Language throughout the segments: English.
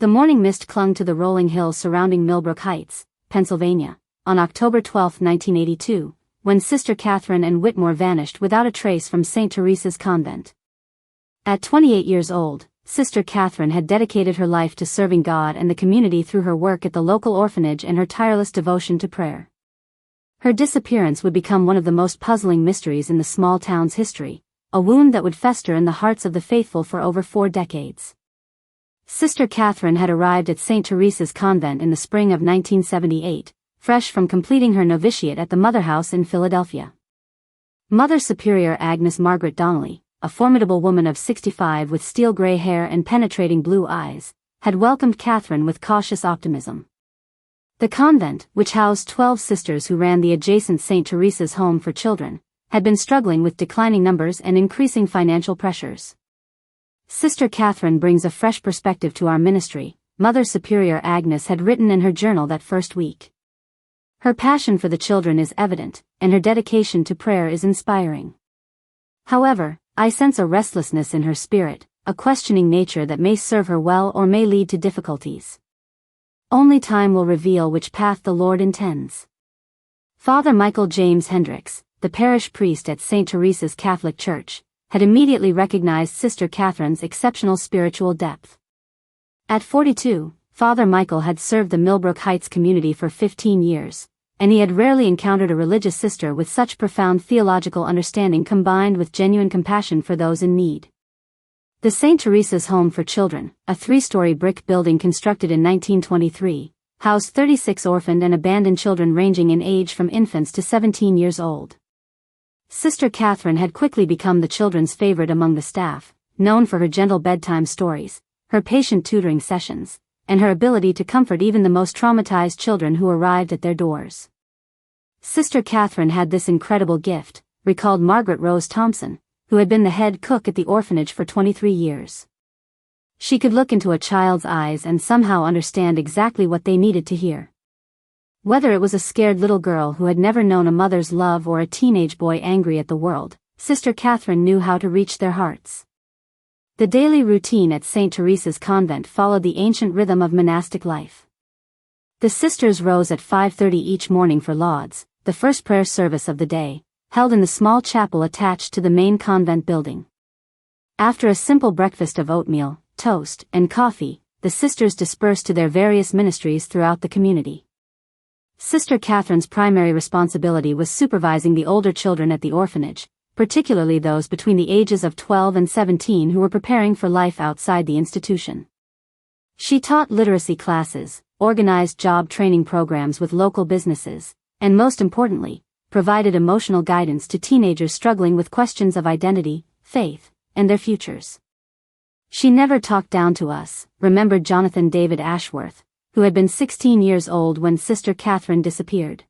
The morning mist clung to the rolling hills surrounding Millbrook Heights, Pennsylvania, on October 12, 1982, when Sister Catherine and Whitmore vanished without a trace from St. Teresa's convent. At 28 years old, Sister Catherine had dedicated her life to serving God and the community through her work at the local orphanage and her tireless devotion to prayer. Her disappearance would become one of the most puzzling mysteries in the small town's history, a wound that would fester in the hearts of the faithful for over 4 decades. Sister Catherine had arrived at St. Teresa's convent in the spring of 1978, fresh from completing her novitiate at the Mother House in Philadelphia. Mother Superior Agnes Margaret Donnelly, a formidable woman of 65 with steel-gray hair and penetrating blue eyes, had welcomed Catherine with cautious optimism. The convent, which housed 12 sisters who ran the adjacent St. Teresa's Home for Children, had been struggling with declining numbers and increasing financial pressures. Sister Catherine brings a fresh perspective to our ministry, Mother Superior Agnes had written in her journal that first week. Her passion for the children is evident, and her dedication to prayer is inspiring. However, I sense a restlessness in her spirit, a questioning nature that may serve her well or may lead to difficulties. Only time will reveal which path the Lord intends. Father Michael James Hendricks, the parish priest at St. Teresa's Catholic Church, had immediately recognized Sister Catherine's exceptional spiritual depth. At 42, Father Michael had served the Millbrook Heights community for 15 years, and he had rarely encountered a religious sister with such profound theological understanding combined with genuine compassion for those in need. The St. Teresa's Home for Children, a 3-story brick building constructed in 1923, housed 36 orphaned and abandoned children ranging in age from infants to 17 years old. Sister Catherine had quickly become the children's favorite among the staff, known for her gentle bedtime stories, her patient tutoring sessions, and her ability to comfort even the most traumatized children who arrived at their doors. Sister Catherine had this incredible gift, recalled Margaret Rose Thompson, who had been the head cook at the orphanage for 23 years. She could look into a child's eyes and somehow understand exactly what they needed to hear. Whether it was a scared little girl who had never known a mother's love or a teenage boy angry at the world, Sister Catherine knew how to reach their hearts. The daily routine at St. Teresa's convent followed the ancient rhythm of monastic life. The sisters rose at 5:30 each morning for lauds, the first prayer service of the day, held in the small chapel attached to the main convent building. After a simple breakfast of oatmeal, toast, and coffee, the sisters dispersed to their various ministries throughout the community. Sister Catherine's primary responsibility was supervising the older children at the orphanage, particularly those between the ages of 12 and 17 who were preparing for life outside the institution. She taught literacy classes, organized job training programs with local businesses, and most importantly, provided emotional guidance to teenagers struggling with questions of identity, faith, and their futures. She never talked down to us, remembered Jonathan David Ashworth, who had been 16 years old when Sister Catherine disappeared.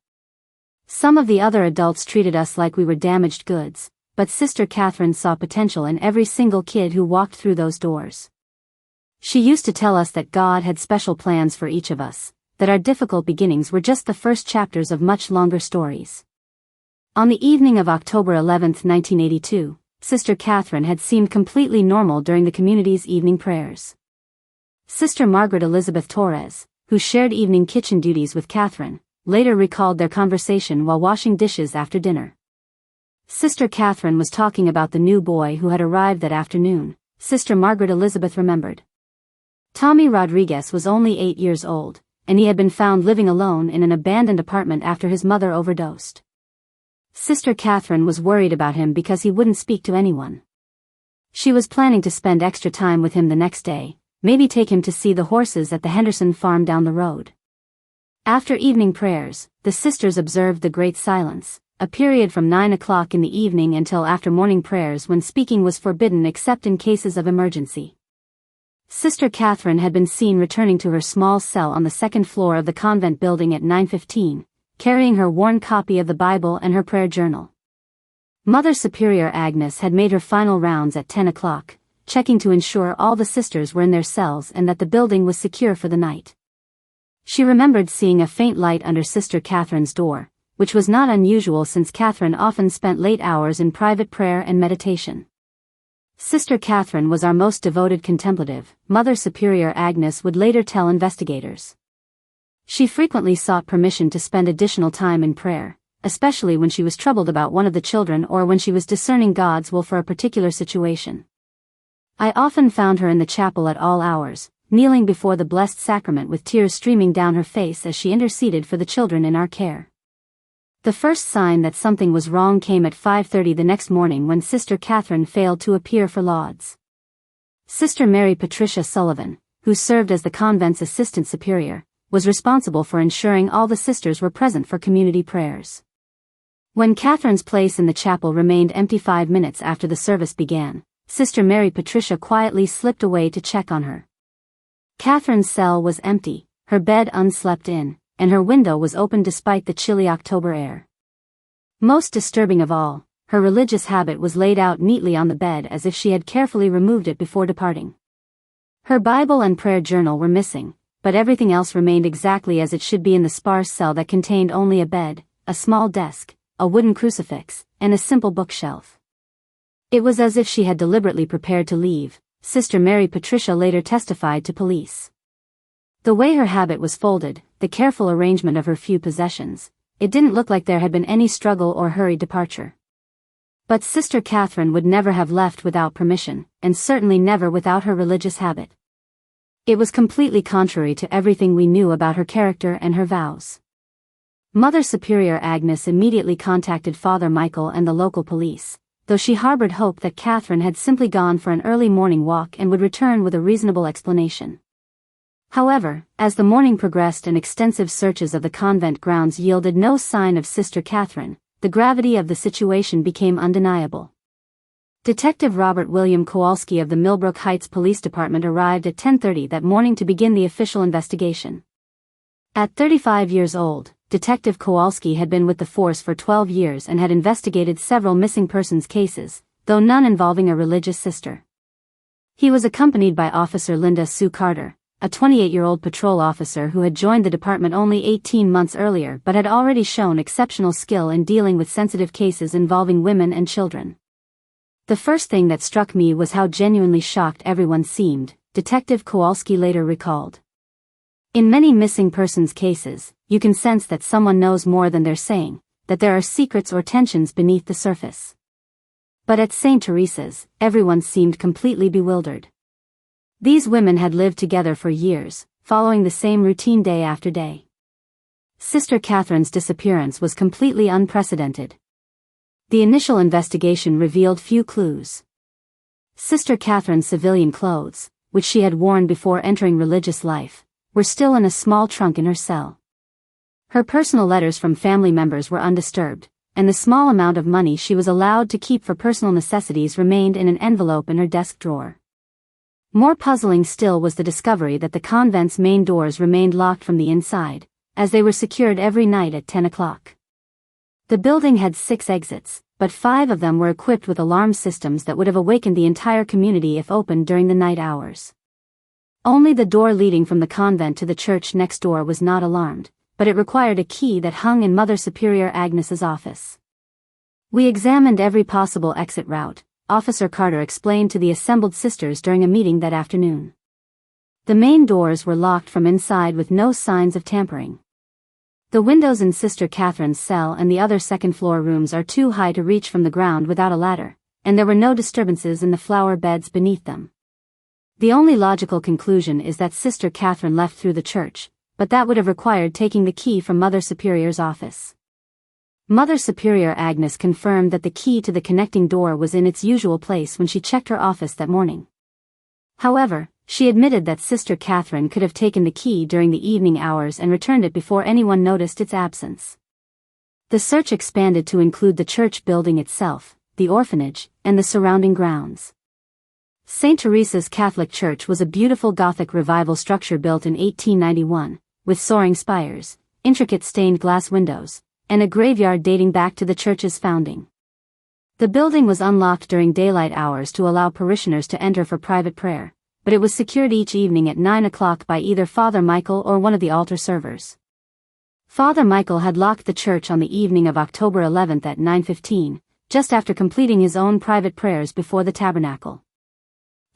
Some of the other adults treated us like we were damaged goods, but Sister Catherine saw potential in every single kid who walked through those doors. She used to tell us that God had special plans for each of us, that our difficult beginnings were just the first chapters of much longer stories. On the evening of October 11, 1982, Sister Catherine had seemed completely normal during the community's evening prayers. Sister Margaret Elizabeth Torres, who shared evening kitchen duties with Catherine, later recalled their conversation while washing dishes after dinner. Sister Catherine was talking about the new boy who had arrived that afternoon, Sister Margaret Elizabeth remembered. Tommy Rodriguez was only 8 years old, and he had been found living alone in an abandoned apartment after his mother overdosed. Sister Catherine was worried about him because he wouldn't speak to anyone. She was planning to spend extra time with him the next day, maybe take him to see the horses at the Henderson farm down the road. After evening prayers, the sisters observed the Great Silence, a period from 9 o'clock in the evening until after morning prayers when speaking was forbidden except in cases of emergency. Sister Catherine had been seen returning to her small cell on the second floor of the convent building at 9:15, carrying her worn copy of the Bible and her prayer journal. Mother Superior Agnes had made her final rounds at 10 o'clock, checking to ensure all the sisters were in their cells and that the building was secure for the night. She remembered seeing a faint light under Sister Catherine's door, which was not unusual since Catherine often spent late hours in private prayer and meditation. Sister Catherine was our most devoted contemplative, Mother Superior Agnes would later tell investigators. She frequently sought permission to spend additional time in prayer, especially when she was troubled about one of the children or when she was discerning God's will for a particular situation. I often found her in the chapel at all hours, kneeling before the Blessed Sacrament with tears streaming down her face as she interceded for the children in our care. The first sign that something was wrong came at 5:30 the next morning when Sister Catherine failed to appear for lauds. Sister Mary Patricia Sullivan, who served as the convent's assistant superior, was responsible for ensuring all the sisters were present for community prayers. When Catherine's place in the chapel remained empty 5 minutes after the service began, Sister Mary Patricia quietly slipped away to check on her. Catherine's cell was empty, her bed unslept in, and her window was open despite the chilly October air. Most disturbing of all, her religious habit was laid out neatly on the bed as if she had carefully removed it before departing. Her Bible and prayer journal were missing, but everything else remained exactly as it should be in the sparse cell that contained only a bed, a small desk, a wooden crucifix, and a simple bookshelf. It was as if she had deliberately prepared to leave, Sister Mary Patricia later testified to police. The way her habit was folded, the careful arrangement of her few possessions, it didn't look like there had been any struggle or hurried departure. But Sister Catherine would never have left without permission, and certainly never without her religious habit. It was completely contrary to everything we knew about her character and her vows. Mother Superior Agnes immediately contacted Father Michael and the local police, though she harbored hope that Catherine had simply gone for an early morning walk and would return with a reasonable explanation. However, as the morning progressed and extensive searches of the convent grounds yielded no sign of Sister Catherine, the gravity of the situation became undeniable. Detective Robert William Kowalski of the Millbrook Heights Police Department arrived at 10:30 that morning to begin the official investigation. At 35 years old, Detective Kowalski had been with the force for 12 years and had investigated several missing persons cases, though none involving a religious sister. He was accompanied by Officer Linda Sue Carter, a 28-year-old patrol officer who had joined the department only 18 months earlier but had already shown exceptional skill in dealing with sensitive cases involving women and children. The first thing that struck me was how genuinely shocked everyone seemed, Detective Kowalski later recalled. In many missing persons cases, you can sense that someone knows more than they're saying, that there are secrets or tensions beneath the surface. But at St. Teresa's, everyone seemed completely bewildered. These women had lived together for years, following the same routine day after day. Sister Catherine's disappearance was completely unprecedented. The initial investigation revealed few clues. Sister Catherine's civilian clothes, which she had worn before entering religious life, were still in a small trunk in her cell. Her personal letters from family members were undisturbed, and the small amount of money she was allowed to keep for personal necessities remained in an envelope in her desk drawer. More puzzling still was the discovery that the convent's main doors remained locked from the inside, as they were secured every night at 10 o'clock. The building had 6 exits, but 5 of them were equipped with alarm systems that would have awakened the entire community if opened during the night hours. Only the door leading from the convent to the church next door was not alarmed, but it required a key that hung in Mother Superior Agnes's office. We examined every possible exit route, Officer Carter explained to the assembled sisters during a meeting that afternoon. The main doors were locked from inside with no signs of tampering. The windows in Sister Catherine's cell and the other second-floor rooms are too high to reach from the ground without a ladder, and there were no disturbances in the flower beds beneath them. The only logical conclusion is that Sister Catherine left through the church, but that would have required taking the key from Mother Superior's office. Mother Superior Agnes confirmed that the key to the connecting door was in its usual place when she checked her office that morning. However, she admitted that Sister Catherine could have taken the key during the evening hours and returned it before anyone noticed its absence. The search expanded to include the church building itself, the orphanage, and the surrounding grounds. St. Teresa's Catholic Church was a beautiful Gothic Revival structure built in 1891, with soaring spires, intricate stained glass windows, and a graveyard dating back to the church's founding. The building was unlocked during daylight hours to allow parishioners to enter for private prayer, but it was secured each evening at 9 o'clock by either Father Michael or one of the altar servers. Father Michael had locked the church on the evening of October 11 at 9:15, just after completing his own private prayers before the tabernacle.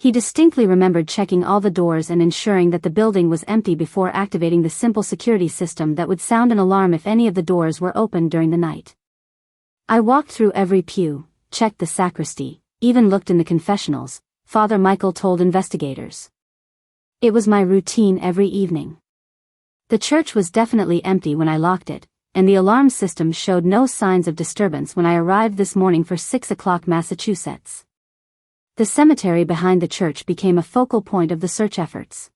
He distinctly remembered checking all the doors and ensuring that the building was empty before activating the simple security system that would sound an alarm if any of the doors were opened during the night. I walked through every pew, checked the sacristy, even looked in the confessionals, Father Michael told investigators. It was my routine every evening. The church was definitely empty when I locked it, and the alarm system showed no signs of disturbance when I arrived this morning for 6 o'clock Massachusetts. The cemetery behind the church became a focal point of the search efforts.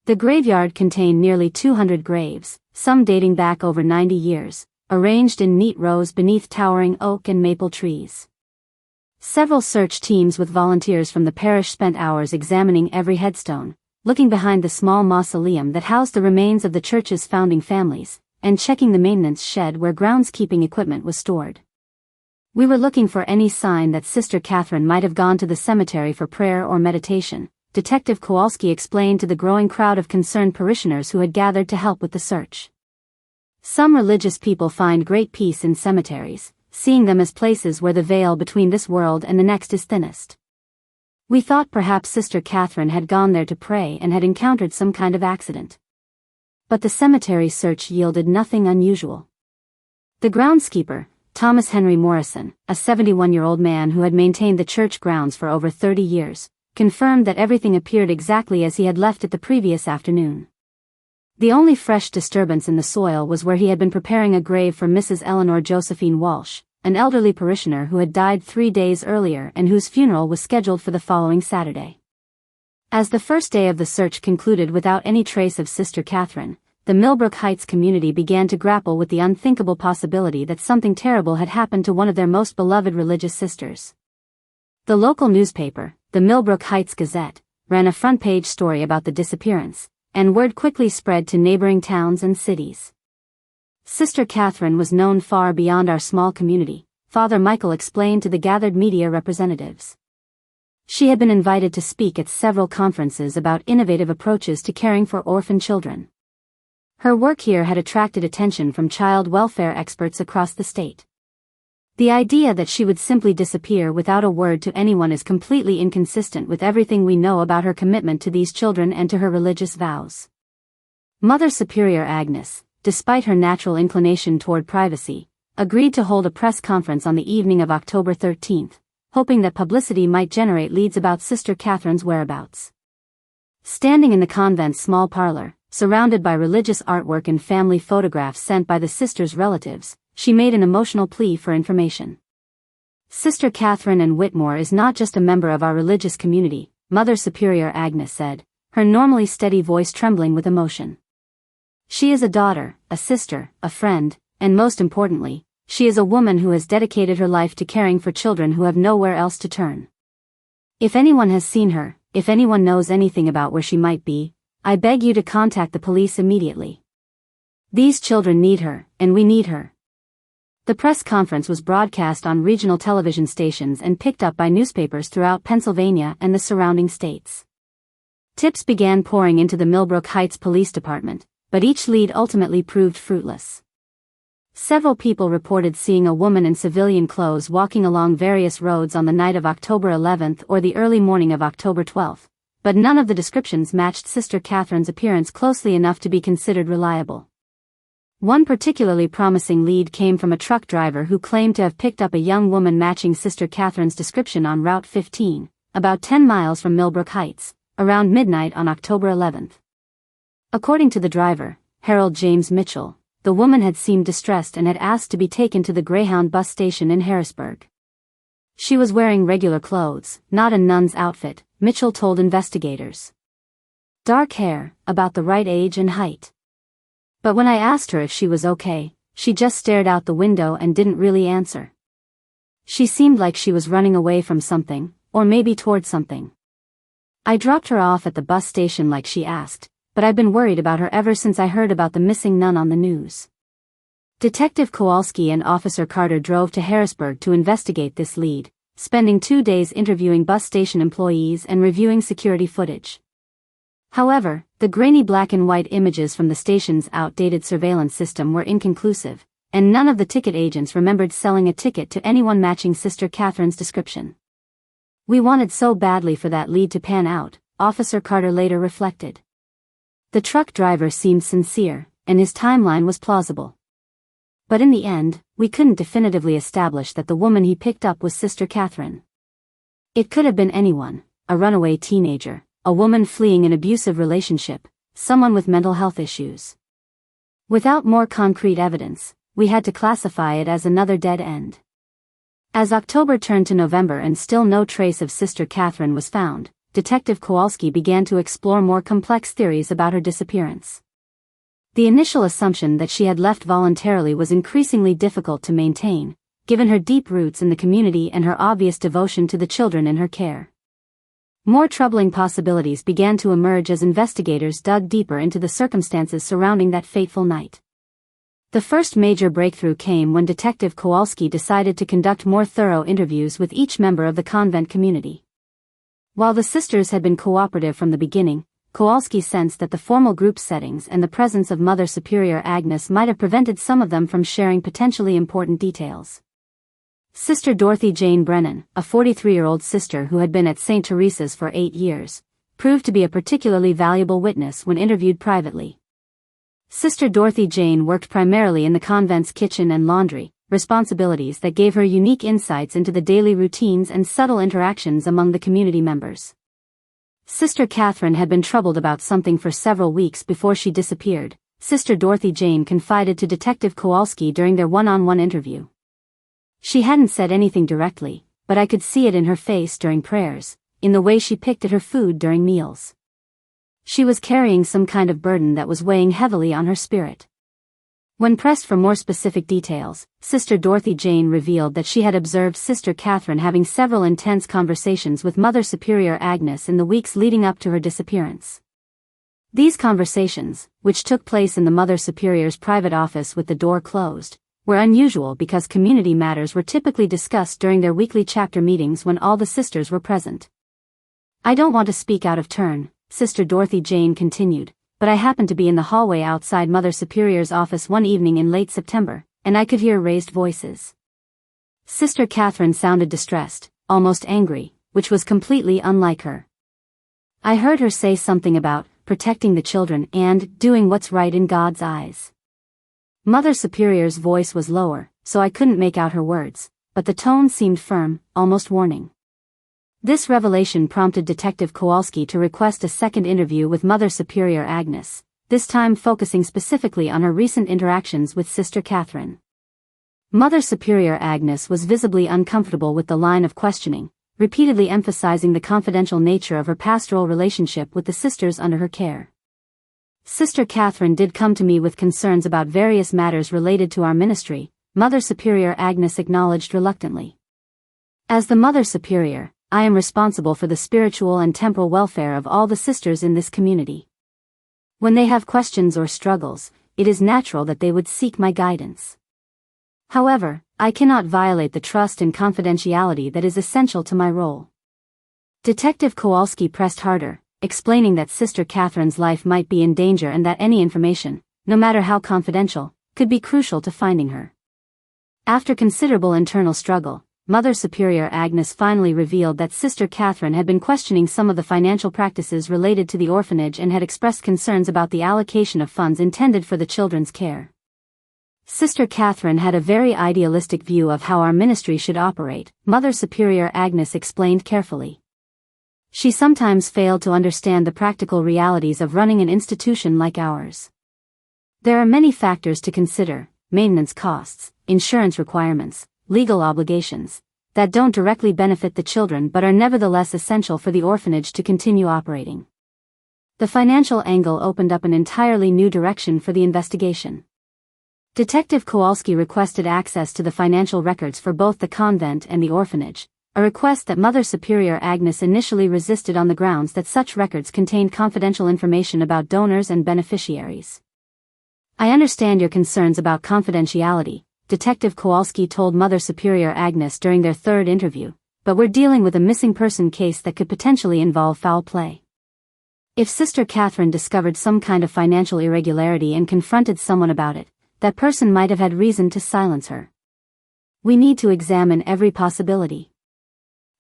The graveyard contained nearly 200 graves, some dating back over 90 years, arranged in neat rows beneath towering oak and maple trees. Several search teams with volunteers from the parish spent hours examining every headstone, looking behind the small mausoleum that housed the remains of the church's founding families, and checking the maintenance shed where groundskeeping equipment was stored. We were looking for any sign that Sister Catherine might have gone to the cemetery for prayer or meditation, Detective Kowalski explained to the growing crowd of concerned parishioners who had gathered to help with the search. Some religious people find great peace in cemeteries, seeing them as places where the veil between this world and the next is thinnest. We thought perhaps Sister Catherine had gone there to pray and had encountered some kind of accident. But the cemetery search yielded nothing unusual. The groundskeeper, Thomas Henry Morrison, a 71-year-old man who had maintained the church grounds for over 30 years, confirmed that everything appeared exactly as he had left it the previous afternoon. The only fresh disturbance in the soil was where he had been preparing a grave for Mrs. Eleanor Josephine Walsh, an elderly parishioner who had died 3 days earlier and whose funeral was scheduled for the following Saturday. As the first day of the search concluded without any trace of Sister Catherine, the Millbrook Heights community began to grapple with the unthinkable possibility that something terrible had happened to one of their most beloved religious sisters. The local newspaper, the Millbrook Heights Gazette, ran a front-page story about the disappearance, and word quickly spread to neighboring towns and cities. Sister Catherine was known far beyond our small community, Father Michael explained to the gathered media representatives. She had been invited to speak at several conferences about innovative approaches to caring for orphan children. Her work here had attracted attention from child welfare experts across the state. The idea that she would simply disappear without a word to anyone is completely inconsistent with everything we know about her commitment to these children and to her religious vows. Mother Superior Agnes, despite her natural inclination toward privacy, agreed to hold a press conference on the evening of October 13, hoping that publicity might generate leads about Sister Catherine's whereabouts. Standing in the convent's small parlor, surrounded by religious artwork and family photographs sent by the sister's relatives, she made an emotional plea for information. Sister Catherine Ann Whitmore is not just a member of our religious community, Mother Superior Agnes said, her normally steady voice trembling with emotion. She is a daughter, a sister, a friend, and most importantly, she is a woman who has dedicated her life to caring for children who have nowhere else to turn. If anyone has seen her, if anyone knows anything about where she might be, I beg you to contact the police immediately. These children need her, and we need her. The press conference was broadcast on regional television stations and picked up by newspapers throughout Pennsylvania and the surrounding states. Tips began pouring into the Millbrook Heights Police Department, but each lead ultimately proved fruitless. Several people reported seeing a woman in civilian clothes walking along various roads on the night of October 11 or the early morning of October 12. But none of the descriptions matched Sister Catherine's appearance closely enough to be considered reliable. One particularly promising lead came from a truck driver who claimed to have picked up a young woman matching Sister Catherine's description on Route 15, about 10 miles from Millbrook Heights, around midnight on October 11. According to the driver, Harold James Mitchell, the woman had seemed distressed and had asked to be taken to the Greyhound bus station in Harrisburg. She was wearing regular clothes, not a nun's outfit, Mitchell told investigators. Dark hair, about the right age and height. But when I asked her if she was okay, she just stared out the window and didn't really answer. She seemed like she was running away from something, or maybe toward something. I dropped her off at the bus station like she asked, but I've been worried about her ever since I heard about the missing nun on the news. Detective Kowalski and Officer Carter drove to Harrisburg to investigate this lead, spending 2 days interviewing bus station employees and reviewing security footage. However, the grainy black and white images from the station's outdated surveillance system were inconclusive, and none of the ticket agents remembered selling a ticket to anyone matching Sister Catherine's description. We wanted so badly for that lead to pan out, Officer Carter later reflected. The truck driver seemed sincere, and his timeline was plausible. But in the end, we couldn't definitively establish that the woman he picked up was Sister Catherine. It could have been anyone, a runaway teenager, a woman fleeing an abusive relationship, someone with mental health issues. Without more concrete evidence, we had to classify it as another dead end. As October turned to November and still no trace of Sister Catherine was found, Detective Kowalski began to explore more complex theories about her disappearance. The initial assumption that she had left voluntarily was increasingly difficult to maintain, given her deep roots in the community and her obvious devotion to the children in her care. More troubling possibilities began to emerge as investigators dug deeper into the circumstances surrounding that fateful night. The first major breakthrough came when Detective Kowalski decided to conduct more thorough interviews with each member of the convent community. While the sisters had been cooperative from the beginning, Kowalski sensed that the formal group settings and the presence of Mother Superior Agnes might have prevented some of them from sharing potentially important details. Sister Dorothy Jane Brennan, a 43-year-old sister who had been at St. Teresa's for 8 years, proved to be a particularly valuable witness when interviewed privately. Sister Dorothy Jane worked primarily in the convent's kitchen and laundry, responsibilities that gave her unique insights into the daily routines and subtle interactions among the community members. Sister Catherine had been troubled about something for several weeks before she disappeared, Sister Dorothy Jane confided to Detective Kowalski during their one-on-one interview. She hadn't said anything directly, but I could see it in her face during prayers, in the way she picked at her food during meals. She was carrying some kind of burden that was weighing heavily on her spirit. When pressed for more specific details, Sister Dorothy Jane revealed that she had observed Sister Catherine having several intense conversations with Mother Superior Agnes in the weeks leading up to her disappearance. These conversations, which took place in the Mother Superior's private office with the door closed, were unusual because community matters were typically discussed during their weekly chapter meetings when all the sisters were present. I don't want to speak out of turn, Sister Dorothy Jane continued, but I happened to be in the hallway outside Mother Superior's office one evening in late September, and I could hear raised voices. Sister Catherine sounded distressed, almost angry, which was completely unlike her. I heard her say something about protecting the children and doing what's right in God's eyes. Mother Superior's voice was lower, so I couldn't make out her words, but the tone seemed firm, almost warning. This revelation prompted Detective Kowalski to request a second interview with Mother Superior Agnes, this time focusing specifically on her recent interactions with Sister Catherine. Mother Superior Agnes was visibly uncomfortable with the line of questioning, repeatedly emphasizing the confidential nature of her pastoral relationship with the sisters under her care. Sister Catherine did come to me with concerns about various matters related to our ministry, Mother Superior Agnes acknowledged reluctantly. As the Mother Superior, I am responsible for the spiritual and temporal welfare of all the sisters in this community. When they have questions or struggles, it is natural that they would seek my guidance. However, I cannot violate the trust and confidentiality that is essential to my role. Detective Kowalski pressed harder, explaining that Sister Catherine's life might be in danger and that any information, no matter how confidential, could be crucial to finding her. After considerable internal struggle, Mother Superior Agnes finally revealed that Sister Catherine had been questioning some of the financial practices related to the orphanage and had expressed concerns about the allocation of funds intended for the children's care. Sister Catherine had a very idealistic view of how our ministry should operate, Mother Superior Agnes explained carefully. She sometimes failed to understand the practical realities of running an institution like ours. There are many factors to consider: maintenance costs, insurance requirements, legal obligations, that don't directly benefit the children but are nevertheless essential for the orphanage to continue operating. The financial angle opened up an entirely new direction for the investigation. Detective Kowalski requested access to the financial records for both the convent and the orphanage, a request that Mother Superior Agnes initially resisted on the grounds that such records contained confidential information about donors and beneficiaries. I understand your concerns about confidentiality, Detective Kowalski told Mother Superior Agnes during their third interview, but we're dealing with a missing person case that could potentially involve foul play. If Sister Catherine discovered some kind of financial irregularity and confronted someone about it, that person might have had reason to silence her. We need to examine every possibility.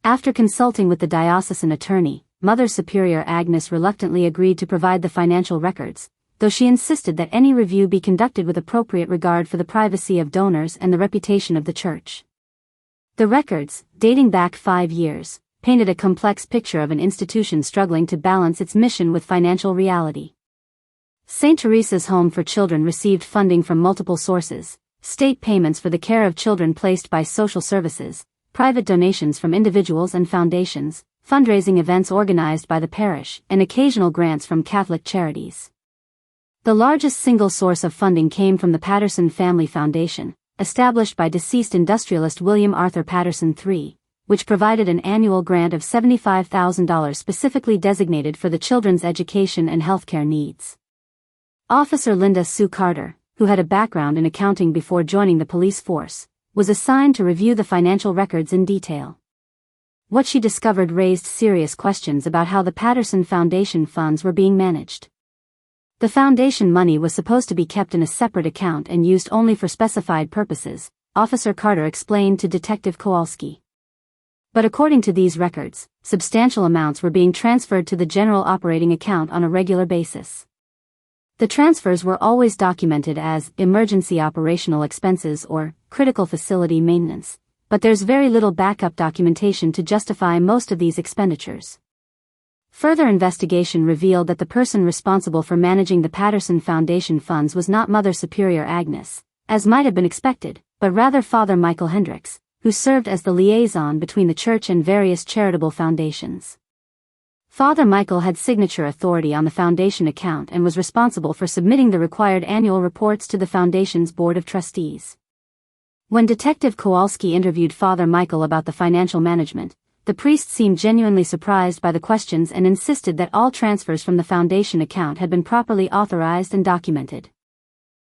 After consulting with the diocesan attorney, Mother Superior Agnes reluctantly agreed to provide the financial records, though she insisted that any review be conducted with appropriate regard for the privacy of donors and the reputation of the Church. The records, dating back 5 years, painted a complex picture of an institution struggling to balance its mission with financial reality. St. Teresa's Home for Children received funding from multiple sources: state payments for the care of children placed by social services, private donations from individuals and foundations, fundraising events organized by the parish, and occasional grants from Catholic charities. The largest single source of funding came from the Patterson Family Foundation, established by deceased industrialist William Arthur Patterson III, which provided an annual grant of $75,000 specifically designated for the children's education and healthcare needs. Officer Linda Sue Carter, who had a background in accounting before joining the police force, was assigned to review the financial records in detail. What she discovered raised serious questions about how the Patterson Foundation funds were being managed. The foundation money was supposed to be kept in a separate account and used only for specified purposes, Officer Carter explained to Detective Kowalski. But according to these records, substantial amounts were being transferred to the general operating account on a regular basis. The transfers were always documented as emergency operational expenses or critical facility maintenance, but there's very little backup documentation to justify most of these expenditures. Further investigation revealed that the person responsible for managing the Patterson Foundation funds was not Mother Superior Agnes, as might have been expected, but rather Father Michael Hendricks, who served as the liaison between the church and various charitable foundations. Father Michael had signature authority on the foundation account and was responsible for submitting the required annual reports to the foundation's board of trustees. When Detective Kowalski interviewed Father Michael about the financial management, the priest seemed genuinely surprised by the questions and insisted that all transfers from the foundation account had been properly authorized and documented.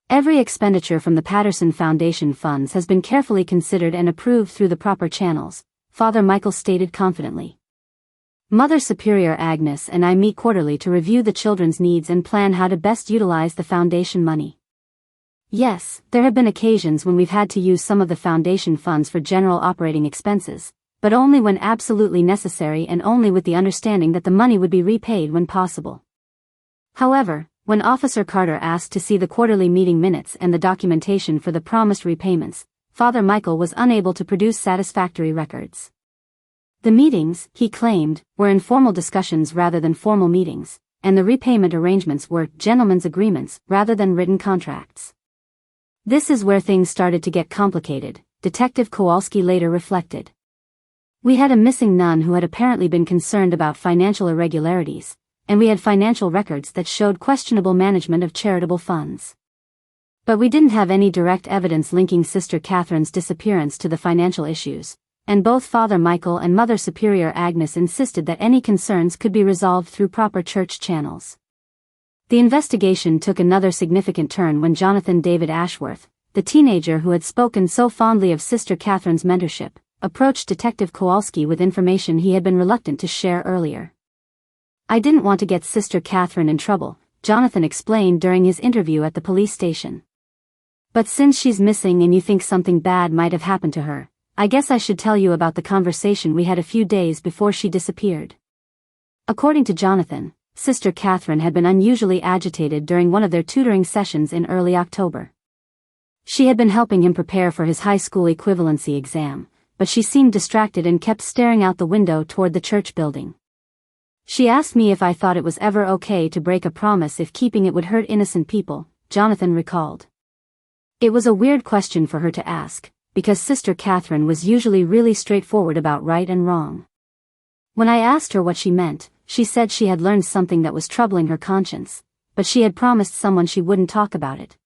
Every expenditure from the Patterson Foundation funds has been carefully considered and approved through the proper channels, Father Michael stated confidently. Mother Superior Agnes and I meet quarterly to review the children's needs and plan how to best utilize the foundation money. Yes, there have been occasions when we've had to use some of the foundation funds for general operating expenses, but only when absolutely necessary and only with the understanding that the money would be repaid when possible. However, when Officer Carter asked to see the quarterly meeting minutes and the documentation for the promised repayments, Father Michael was unable to produce satisfactory records. The meetings, he claimed, were informal discussions rather than formal meetings, and the repayment arrangements were gentlemen's agreements rather than written contracts. This is where things started to get complicated, Detective Kowalski later reflected. We had a missing nun who had apparently been concerned about financial irregularities, and we had financial records that showed questionable management of charitable funds. But we didn't have any direct evidence linking Sister Catherine's disappearance to the financial issues, and both Father Michael and Mother Superior Agnes insisted that any concerns could be resolved through proper church channels. The investigation took another significant turn when Jonathan David Ashworth, the teenager who had spoken so fondly of Sister Catherine's mentorship, approached Detective Kowalski with information he had been reluctant to share earlier. I didn't want to get Sister Catherine in trouble, Jonathan explained during his interview at the police station. But since she's missing and you think something bad might have happened to her, I guess I should tell you about the conversation we had a few days before she disappeared. According to Jonathan, Sister Catherine had been unusually agitated during one of their tutoring sessions in early October. She had been helping him prepare for his high school equivalency exam, but she seemed distracted and kept staring out the window toward the church building. She asked me if I thought it was ever okay to break a promise if keeping it would hurt innocent people, Jonathan recalled. It was a weird question for her to ask, because Sister Catherine was usually really straightforward about right and wrong. When I asked her what she meant, she said she had learned something that was troubling her conscience, but she had promised someone she wouldn't talk about it.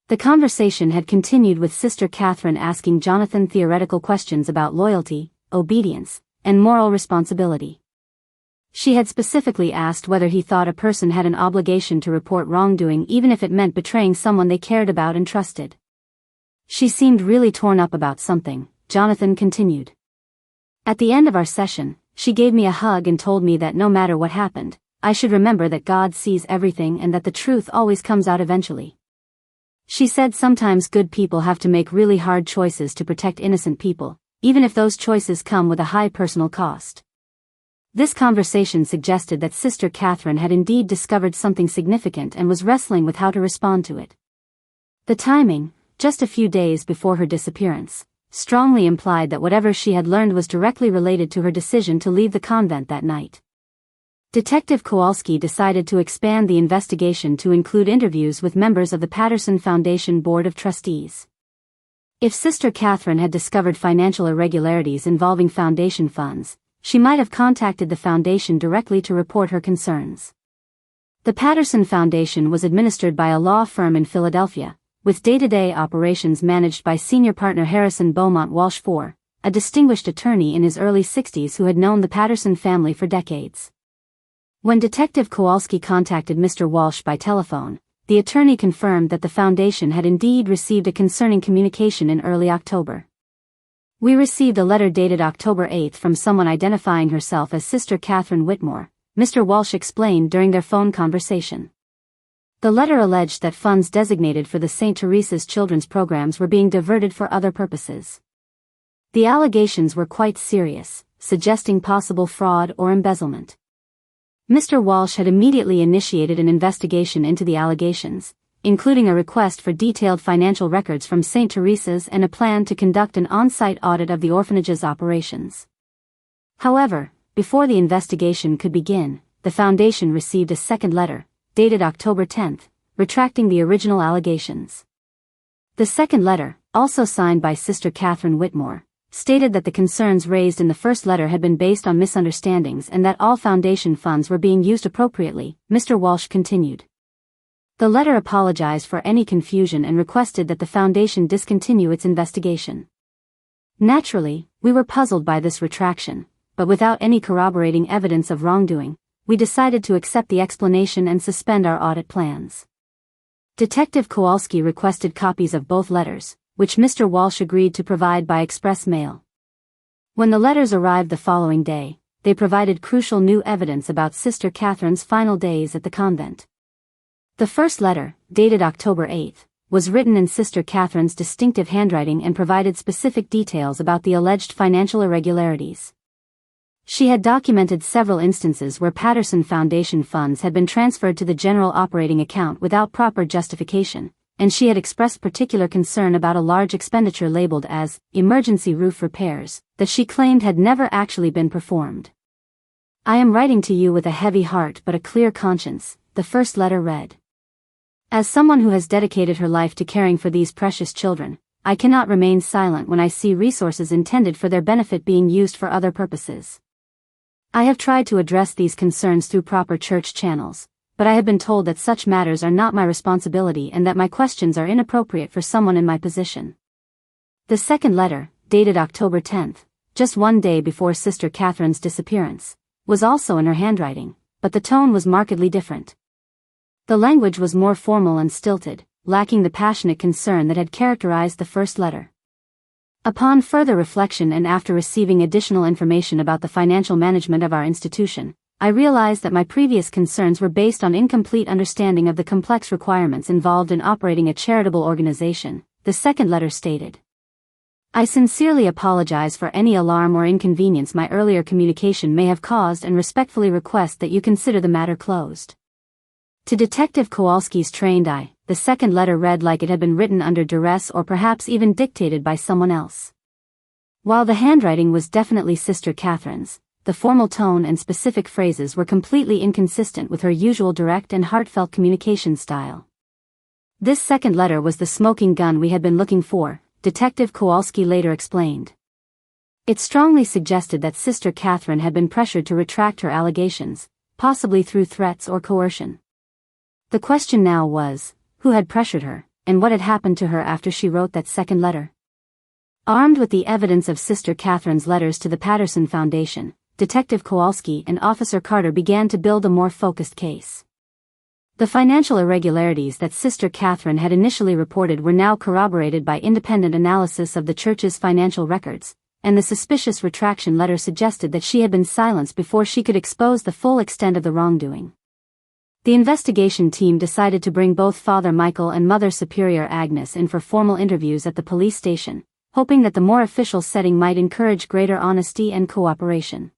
The conversation had continued with Sister Catherine asking Jonathan theoretical questions about loyalty, obedience, and moral responsibility. She had specifically asked whether he thought a person had an obligation to report wrongdoing even if it meant betraying someone they cared about and trusted. She seemed really torn up about something, Jonathan continued. At the end of our session, she gave me a hug and told me that no matter what happened, I should remember that God sees everything and that the truth always comes out eventually. She said sometimes good people have to make really hard choices to protect innocent people, even if those choices come with a high personal cost. This conversation suggested that Sister Catherine had indeed discovered something significant and was wrestling with how to respond to it. The timing, just a few days before her disappearance, strongly implied that whatever she had learned was directly related to her decision to leave the convent that night. Detective Kowalski decided to expand the investigation to include interviews with members of the Patterson Foundation Board of Trustees. If Sister Catherine had discovered financial irregularities involving foundation funds, she might have contacted the foundation directly to report her concerns. The Patterson Foundation was administered by a law firm in Philadelphia, with day-to-day operations managed by senior partner Harrison Beaumont Walsh IV, a distinguished attorney in his early 60s who had known the Patterson family for decades. When Detective Kowalski contacted Mr. Walsh by telephone, the attorney confirmed that the foundation had indeed received a concerning communication in early October. "We received a letter dated October 8 from someone identifying herself as Sister Catherine Whitmore," Mr. Walsh explained during their phone conversation. The letter alleged that funds designated for the St. Teresa's children's programs were being diverted for other purposes. The allegations were quite serious, suggesting possible fraud or embezzlement. Mr. Walsh had immediately initiated an investigation into the allegations, including a request for detailed financial records from St. Teresa's and a plan to conduct an on-site audit of the orphanage's operations. However, before the investigation could begin, the foundation received a second letter, dated October 10, retracting the original allegations. The second letter, also signed by Sister Catherine Whitmore, stated that the concerns raised in the first letter had been based on misunderstandings and that all foundation funds were being used appropriately. Mr. Walsh continued. The letter apologized for any confusion and requested that the foundation discontinue its investigation. Naturally, we were puzzled by this retraction, but without any corroborating evidence of wrongdoing, we decided to accept the explanation and suspend our audit plans. Detective Kowalski requested copies of both letters, which Mr. Walsh agreed to provide by express mail. When the letters arrived the following day, they provided crucial new evidence about Sister Catherine's final days at the convent. The first letter, dated October 8, was written in Sister Catherine's distinctive handwriting and provided specific details about the alleged financial irregularities. She had documented several instances where Patterson Foundation funds had been transferred to the general operating account without proper justification, and she had expressed particular concern about a large expenditure labeled as emergency roof repairs that she claimed had never actually been performed. "I am writing to you with a heavy heart but a clear conscience," the first letter read. "As someone who has dedicated her life to caring for these precious children, I cannot remain silent when I see resources intended for their benefit being used for other purposes. I have tried to address these concerns through proper church channels, but I have been told that such matters are not my responsibility and that my questions are inappropriate for someone in my position." The second letter, dated October 10, just one day before Sister Catherine's disappearance, was also in her handwriting, but the tone was markedly different. The language was more formal and stilted, lacking the passionate concern that had characterized the first letter. Upon further reflection and after receiving additional information about the financial management of our institution, I realized that my previous concerns were based on incomplete understanding of the complex requirements involved in operating a charitable organization, the second letter stated. "I sincerely apologize for any alarm or inconvenience my earlier communication may have caused and respectfully request that you consider the matter closed." To Detective Kowalski's trained eye, the second letter read like it had been written under duress or perhaps even dictated by someone else. While the handwriting was definitely Sister Catherine's, the formal tone and specific phrases were completely inconsistent with her usual direct and heartfelt communication style. "This second letter was the smoking gun we had been looking for," Detective Kowalski later explained. It strongly suggested that Sister Catherine had been pressured to retract her allegations, possibly through threats or coercion. The question now was, who had pressured her, and what had happened to her after she wrote that second letter? Armed with the evidence of Sister Catherine's letters to the Patterson Foundation, Detective Kowalski and Officer Carter began to build a more focused case. The financial irregularities that Sister Catherine had initially reported were now corroborated by independent analysis of the church's financial records, and the suspicious retraction letter suggested that she had been silenced before she could expose the full extent of the wrongdoing. The investigation team decided to bring both Father Michael and Mother Superior Agnes in for formal interviews at the police station, hoping that the more official setting might encourage greater honesty and cooperation.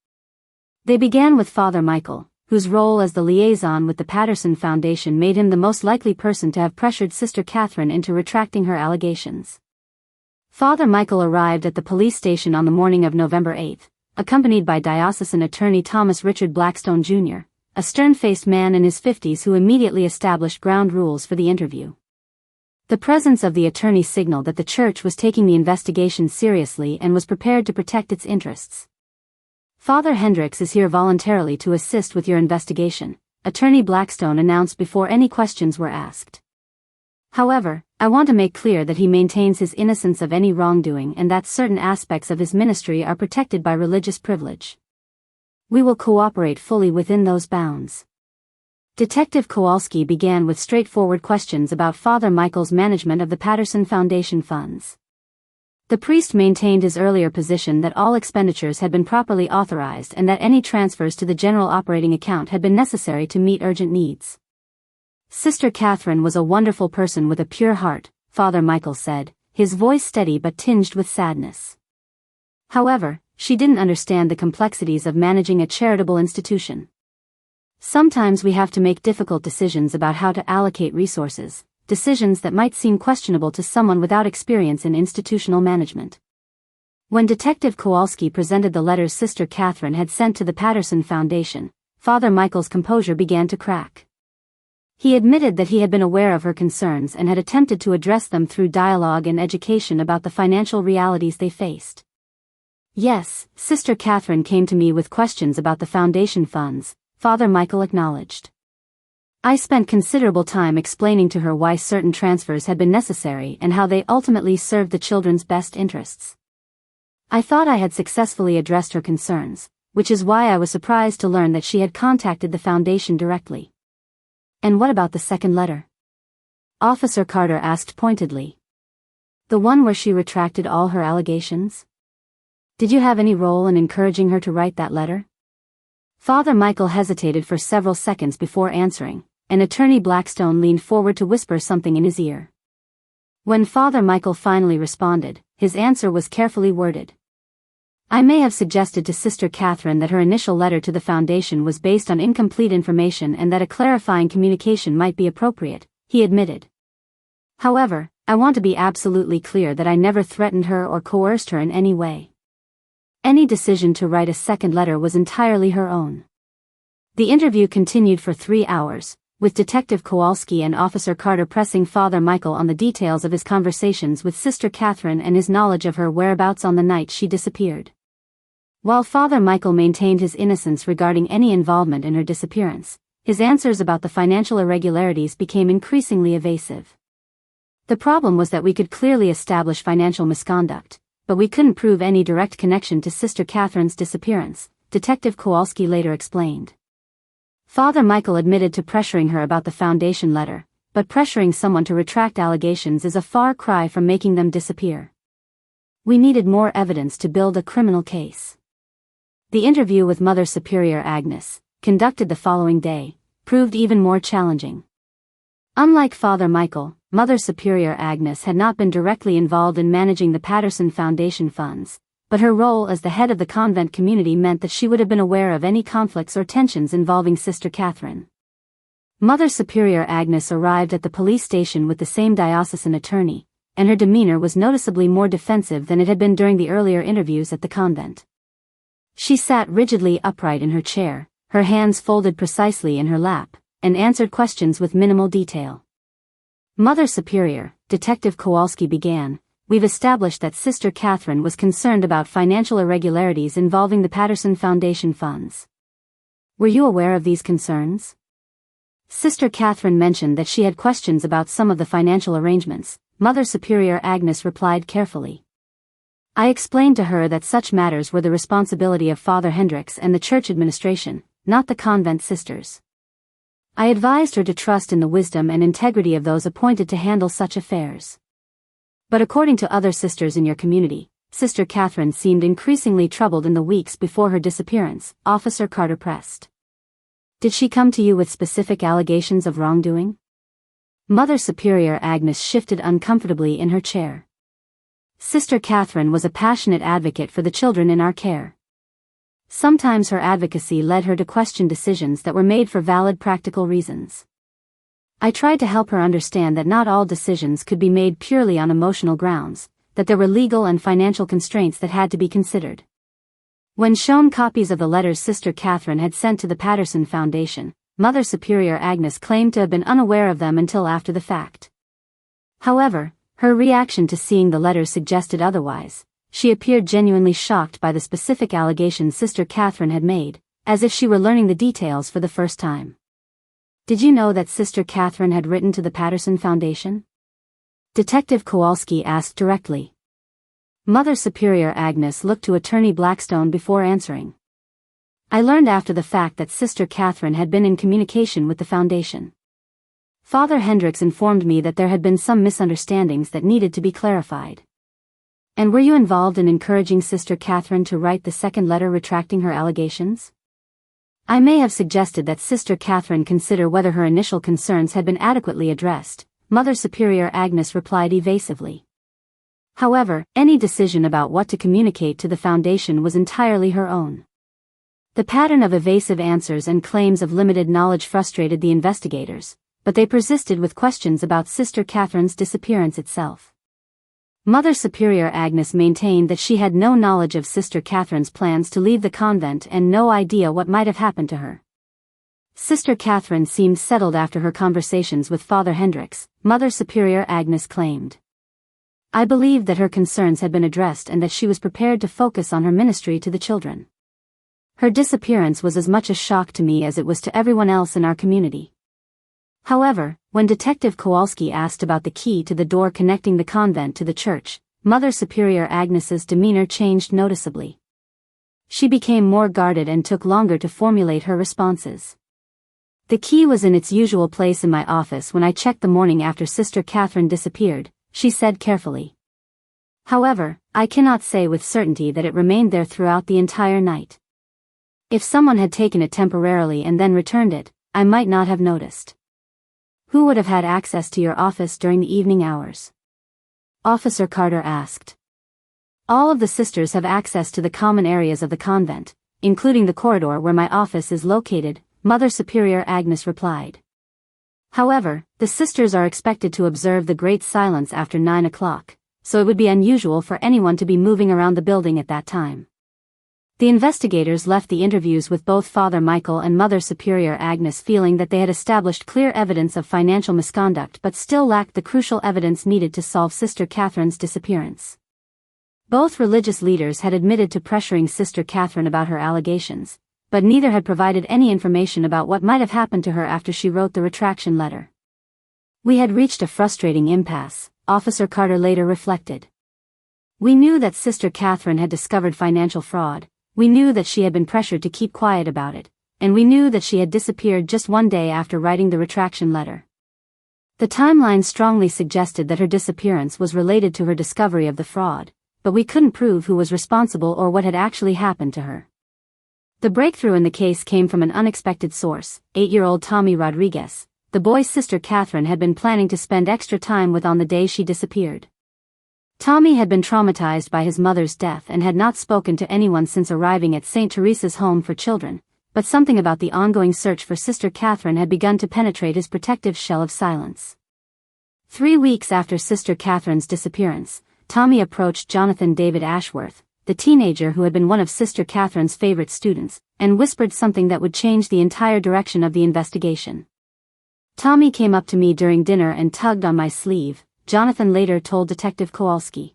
They began with Father Michael, whose role as the liaison with the Patterson Foundation made him the most likely person to have pressured Sister Catherine into retracting her allegations. Father Michael arrived at the police station on the morning of November 8, accompanied by diocesan attorney Thomas Richard Blackstone Jr., a stern-faced man in his 50s who immediately established ground rules for the interview. The presence of the attorney signaled that the church was taking the investigation seriously and was prepared to protect its interests. "Father Hendricks is here voluntarily to assist with your investigation," Attorney Blackstone announced before any questions were asked. "However, I want to make clear that he maintains his innocence of any wrongdoing and that certain aspects of his ministry are protected by religious privilege. We will cooperate fully within those bounds." Detective Kowalski began with straightforward questions about Father Michael's management of the Patterson Foundation funds. The priest maintained his earlier position that all expenditures had been properly authorized and that any transfers to the general operating account had been necessary to meet urgent needs. "Sister Catherine was a wonderful person with a pure heart," Father Michael said, his voice steady but tinged with sadness. "However, she didn't understand the complexities of managing a charitable institution. Sometimes we have to make difficult decisions about how to allocate resources, decisions that might seem questionable to someone without experience in institutional management." When Detective Kowalski presented the letters Sister Catherine had sent to the Patterson Foundation, Father Michael's composure began to crack. He admitted that he had been aware of her concerns and had attempted to address them through dialogue and education about the financial realities they faced. "Yes, Sister Catherine came to me with questions about the foundation funds," Father Michael acknowledged. "I spent considerable time explaining to her why certain transfers had been necessary and how they ultimately served the children's best interests. I thought I had successfully addressed her concerns, which is why I was surprised to learn that she had contacted the foundation directly." "And what about the second letter?" Officer Carter asked pointedly. "The one where she retracted all her allegations? Did you have any role in encouraging her to write that letter?" Father Michael hesitated for several seconds before answering, and Attorney Blackstone leaned forward to whisper something in his ear. When Father Michael finally responded, his answer was carefully worded. "I may have suggested to Sister Catherine that her initial letter to the foundation was based on incomplete information and that a clarifying communication might be appropriate," he admitted. "However, I want to be absolutely clear that I never threatened her or coerced her in any way. Any decision to write a second letter was entirely her own." The interview continued for 3 hours, with Detective Kowalski and Officer Carter pressing Father Michael on the details of his conversations with Sister Catherine and his knowledge of her whereabouts on the night she disappeared. While Father Michael maintained his innocence regarding any involvement in her disappearance, his answers about the financial irregularities became increasingly evasive. "The problem was that we could clearly establish financial misconduct, but we couldn't prove any direct connection to Sister Catherine's disappearance," Detective Kowalski later explained. Father Michael admitted to pressuring her about the foundation letter, but pressuring someone to retract allegations is a far cry from making them disappear. "We needed more evidence to build a criminal case." The interview with Mother Superior Agnes, conducted the following day, proved even more challenging. Unlike Father Michael, Mother Superior Agnes had not been directly involved in managing the Patterson Foundation funds, but her role as the head of the convent community meant that she would have been aware of any conflicts or tensions involving Sister Catherine. Mother Superior Agnes arrived at the police station with the same diocesan attorney, and her demeanor was noticeably more defensive than it had been during the earlier interviews at the convent. She sat rigidly upright in her chair, her hands folded precisely in her lap, and answered questions with minimal detail. "Mother Superior," Detective Kowalski began, "we've established that Sister Catherine was concerned about financial irregularities involving the Patterson Foundation funds. Were you aware of these concerns?" Sister Catherine mentioned that she had questions about some of the financial arrangements. Mother Superior Agnes replied carefully. "I explained to her that such matters were the responsibility of Father Hendricks and the church administration, not the convent sisters. I advised her to trust in the wisdom and integrity of those appointed to handle such affairs. But according to other sisters in your community, Sister Catherine seemed increasingly troubled in the weeks before her disappearance," Officer Carter pressed. "Did she come to you with specific allegations of wrongdoing?" Mother Superior Agnes shifted uncomfortably in her chair. Sister Catherine was a passionate advocate for the children in our care. Sometimes her advocacy led her to question decisions that were made for valid practical reasons. I tried to help her understand that not all decisions could be made purely on emotional grounds, that there were legal and financial constraints that had to be considered. When shown copies of the letters Sister Catherine had sent to the Patterson Foundation, Mother Superior Agnes claimed to have been unaware of them until after the fact. However, her reaction to seeing the letters suggested otherwise. She appeared genuinely shocked by the specific allegations Sister Catherine had made, as if she were learning the details for the first time. Did you know that Sister Catherine had written to the Patterson Foundation? Detective Kowalski asked directly. Mother Superior Agnes looked to Attorney Blackstone before answering. I learned after the fact that Sister Catherine had been in communication with the Foundation. Father Hendricks informed me that there had been some misunderstandings that needed to be clarified. And were you involved in encouraging Sister Catherine to write the second letter retracting her allegations? I may have suggested that Sister Catherine consider whether her initial concerns had been adequately addressed, Mother Superior Agnes replied evasively. However, any decision about what to communicate to the Foundation was entirely her own. The pattern of evasive answers and claims of limited knowledge frustrated the investigators, but they persisted with questions about Sister Catherine's disappearance itself. Mother Superior Agnes maintained that she had no knowledge of Sister Catherine's plans to leave the convent and no idea what might have happened to her. Sister Catherine seemed settled after her conversations with Father Hendricks, Mother Superior Agnes claimed. I believed that her concerns had been addressed and that she was prepared to focus on her ministry to the children. Her disappearance was as much a shock to me as it was to everyone else in our community. However, when Detective Kowalski asked about the key to the door connecting the convent to the church, Mother Superior Agnes's demeanor changed noticeably. She became more guarded and took longer to formulate her responses. The key was in its usual place in my office when I checked the morning after Sister Catherine disappeared, she said carefully. However, I cannot say with certainty that it remained there throughout the entire night. If someone had taken it temporarily and then returned it, I might not have noticed. Who would have had access to your office during the evening hours? Officer Carter asked. All of the sisters have access to the common areas of the convent, including the corridor where my office is located, Mother Superior Agnes replied. However, the sisters are expected to observe the Great Silence after 9 o'clock, so it would be unusual for anyone to be moving around the building at that time. The investigators left the interviews with both Father Michael and Mother Superior Agnes feeling that they had established clear evidence of financial misconduct but still lacked the crucial evidence needed to solve Sister Catherine's disappearance. Both religious leaders had admitted to pressuring Sister Catherine about her allegations, but neither had provided any information about what might have happened to her after she wrote the retraction letter. We had reached a frustrating impasse, Officer Carter later reflected. We knew that Sister Catherine had discovered financial fraud. We knew that she had been pressured to keep quiet about it, and we knew that she had disappeared just one day after writing the retraction letter. The timeline strongly suggested that her disappearance was related to her discovery of the fraud, but we couldn't prove who was responsible or what had actually happened to her. The breakthrough in the case came from an unexpected source, 8-year-old Tommy Rodriguez, the boy's Sister Catherine had been planning to spend extra time with on the day she disappeared. Tommy had been traumatized by his mother's death and had not spoken to anyone since arriving at St. Teresa's home for children, but something about the ongoing search for Sister Catherine had begun to penetrate his protective shell of silence. 3 weeks after Sister Catherine's disappearance, Tommy approached Jonathan David Ashworth, the teenager who had been one of Sister Catherine's favorite students, and whispered something that would change the entire direction of the investigation. Tommy came up to me during dinner and tugged on my sleeve, Jonathan later told Detective Kowalski.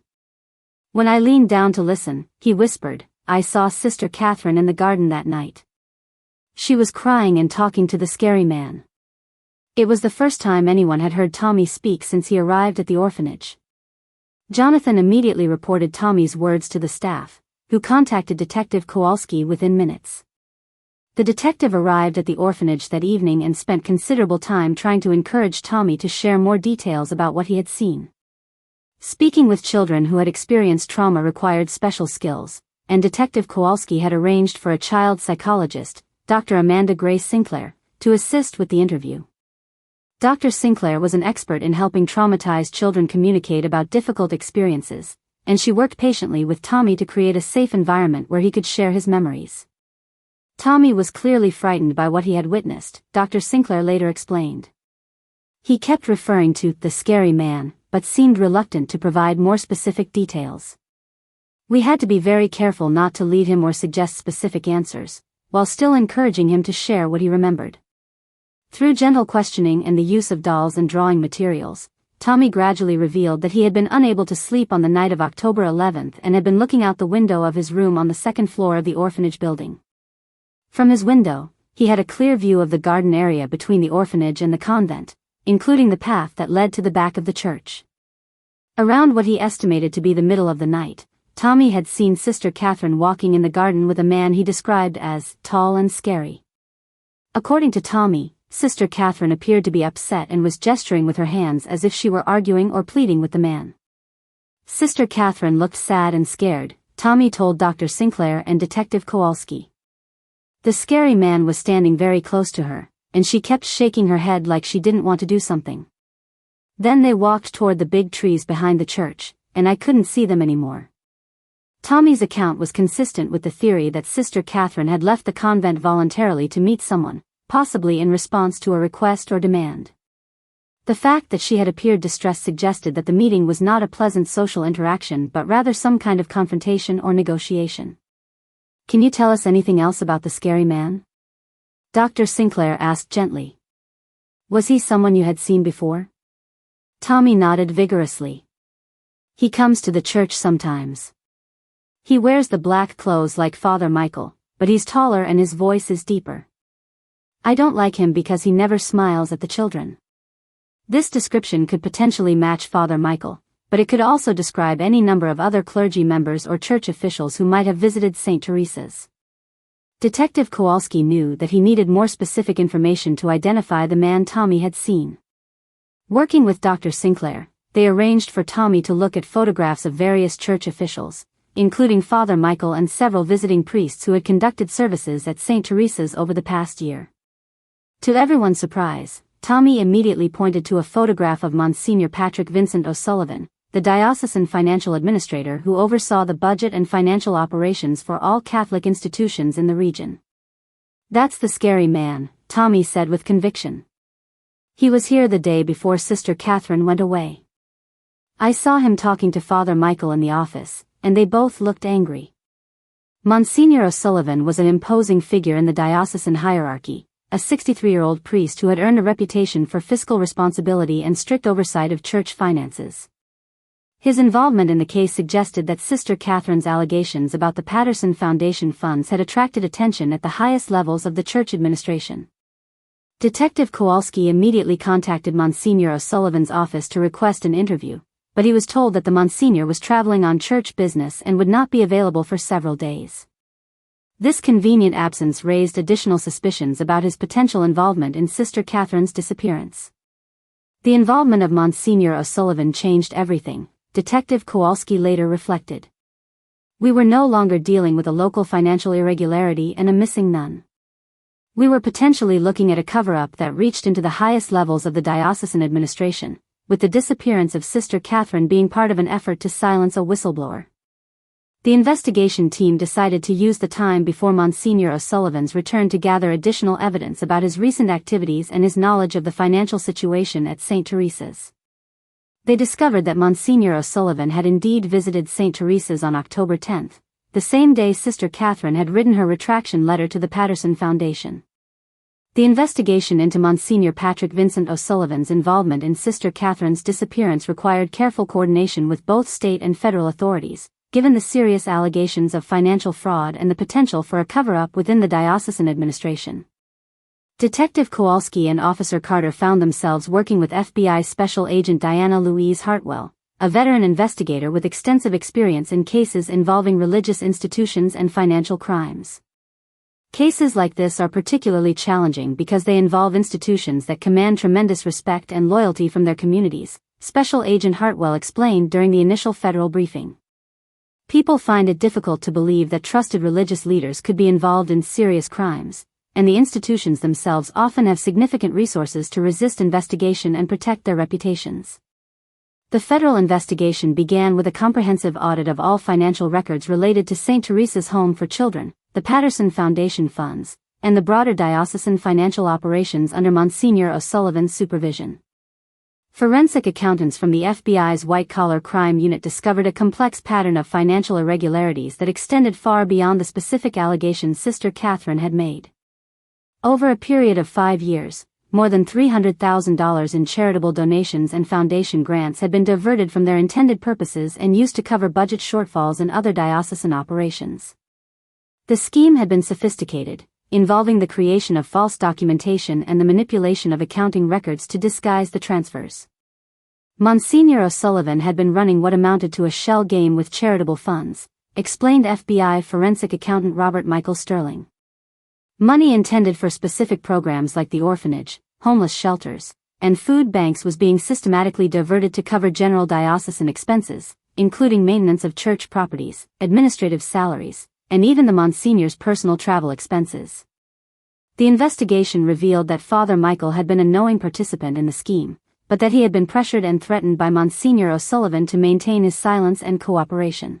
When I leaned down to listen, he whispered, I saw Sister Catherine in the garden that night. She was crying and talking to the scary man. It was the first time anyone had heard Tommy speak since he arrived at the orphanage. Jonathan immediately reported Tommy's words to the staff, who contacted Detective Kowalski within minutes. The detective arrived at the orphanage that evening and spent considerable time trying to encourage Tommy to share more details about what he had seen. Speaking with children who had experienced trauma required special skills, and Detective Kowalski had arranged for a child psychologist, Dr. Amanda Grace Sinclair, to assist with the interview. Dr. Sinclair was an expert in helping traumatized children communicate about difficult experiences, and she worked patiently with Tommy to create a safe environment where he could share his memories. Tommy was clearly frightened by what he had witnessed, Dr. Sinclair later explained. He kept referring to the scary man, but seemed reluctant to provide more specific details. We had to be very careful not to lead him or suggest specific answers, while still encouraging him to share what he remembered. Through gentle questioning and the use of dolls and drawing materials, Tommy gradually revealed that he had been unable to sleep on the night of October 11th and had been looking out the window of his room on the second floor of the orphanage building. From his window, he had a clear view of the garden area between the orphanage and the convent, including the path that led to the back of the church. Around what he estimated to be the middle of the night, Tommy had seen Sister Catherine walking in the garden with a man he described as tall and scary. According to Tommy, Sister Catherine appeared to be upset and was gesturing with her hands as if she were arguing or pleading with the man. Sister Catherine looked sad and scared, Tommy told Dr. Sinclair and Detective Kowalski. The scary man was standing very close to her, and she kept shaking her head like she didn't want to do something. Then they walked toward the big trees behind the church, and I couldn't see them anymore. Tommy's account was consistent with the theory that Sister Catherine had left the convent voluntarily to meet someone, possibly in response to a request or demand. The fact that she had appeared distressed suggested that the meeting was not a pleasant social interaction but rather some kind of confrontation or negotiation. "Can you tell us anything else about the scary man?" Dr. Sinclair asked gently. "Was he someone you had seen before?" Tommy nodded vigorously. "He comes to the church sometimes. He wears the black clothes like Father Michael, but he's taller and his voice is deeper. I don't like him because he never smiles at the children." This description could potentially match Father Michael, but it could also describe any number of other clergy members or church officials who might have visited St. Teresa's. Detective Kowalski knew that he needed more specific information to identify the man Tommy had seen. Working with Dr. Sinclair, they arranged for Tommy to look at photographs of various church officials, including Father Michael and several visiting priests who had conducted services at St. Teresa's over the past year. To everyone's surprise, Tommy immediately pointed to a photograph of Monsignor Patrick Vincent O'Sullivan, the diocesan financial administrator who oversaw the budget and financial operations for all Catholic institutions in the region. "That's the scary man," Tommy said with conviction. "He was here the day before Sister Catherine went away. I saw him talking to Father Michael in the office, and they both looked angry." Monsignor O'Sullivan was an imposing figure in the diocesan hierarchy, a 63-year-old priest who had earned a reputation for fiscal responsibility and strict oversight of church finances. His involvement in the case suggested that Sister Catherine's allegations about the Patterson Foundation funds had attracted attention at the highest levels of the church administration. Detective Kowalski immediately contacted Monsignor O'Sullivan's office to request an interview, but he was told that the Monsignor was traveling on church business and would not be available for several days. This convenient absence raised additional suspicions about his potential involvement in Sister Catherine's disappearance. The involvement of Monsignor O'Sullivan changed everything, Detective Kowalski later reflected. "We were no longer dealing with a local financial irregularity and a missing nun. We were potentially looking at a cover-up that reached into the highest levels of the diocesan administration, with the disappearance of Sister Catherine being part of an effort to silence a whistleblower." The investigation team decided to use the time before Monsignor O'Sullivan's return to gather additional evidence about his recent activities and his knowledge of the financial situation at St. Teresa's. They discovered that Monsignor O'Sullivan had indeed visited St. Teresa's on October 10th, the same day Sister Catherine had written her retraction letter to the Patterson Foundation. The investigation into Monsignor Patrick Vincent O'Sullivan's involvement in Sister Catherine's disappearance required careful coordination with both state and federal authorities, given the serious allegations of financial fraud and the potential for a cover-up within the diocesan administration. Detective Kowalski and Officer Carter found themselves working with FBI Special Agent Diana Louise Hartwell, a veteran investigator with extensive experience in cases involving religious institutions and financial crimes. Cases like this are particularly challenging because they involve institutions that command tremendous respect and loyalty from their communities, Special Agent Hartwell explained during the initial federal briefing. "People find it difficult to believe that trusted religious leaders could be involved in serious crimes, and the institutions themselves often have significant resources to resist investigation and protect their reputations. The federal investigation began with a comprehensive audit of all financial records related to St. Teresa's Home for Children, the Patterson Foundation funds, and the broader diocesan financial operations under Monsignor O'Sullivan's supervision. Forensic accountants from the FBI's white-collar crime unit discovered a complex pattern of financial irregularities that extended far beyond the specific allegations Sister Catherine had made. Over a period of 5 years, more than $300,000 in charitable donations and foundation grants had been diverted from their intended purposes and used to cover budget shortfalls in other diocesan operations. The scheme had been sophisticated, involving the creation of false documentation and the manipulation of accounting records to disguise the transfers. Monsignor O'Sullivan had been running what amounted to a shell game with charitable funds, explained FBI forensic accountant Robert Michael Sterling. Money intended for specific programs like the orphanage, homeless shelters, and food banks was being systematically diverted to cover general diocesan expenses, including maintenance of church properties, administrative salaries, and even the Monsignor's personal travel expenses. The investigation revealed that Father Michael had been a knowing participant in the scheme, but that he had been pressured and threatened by Monsignor O'Sullivan to maintain his silence and cooperation.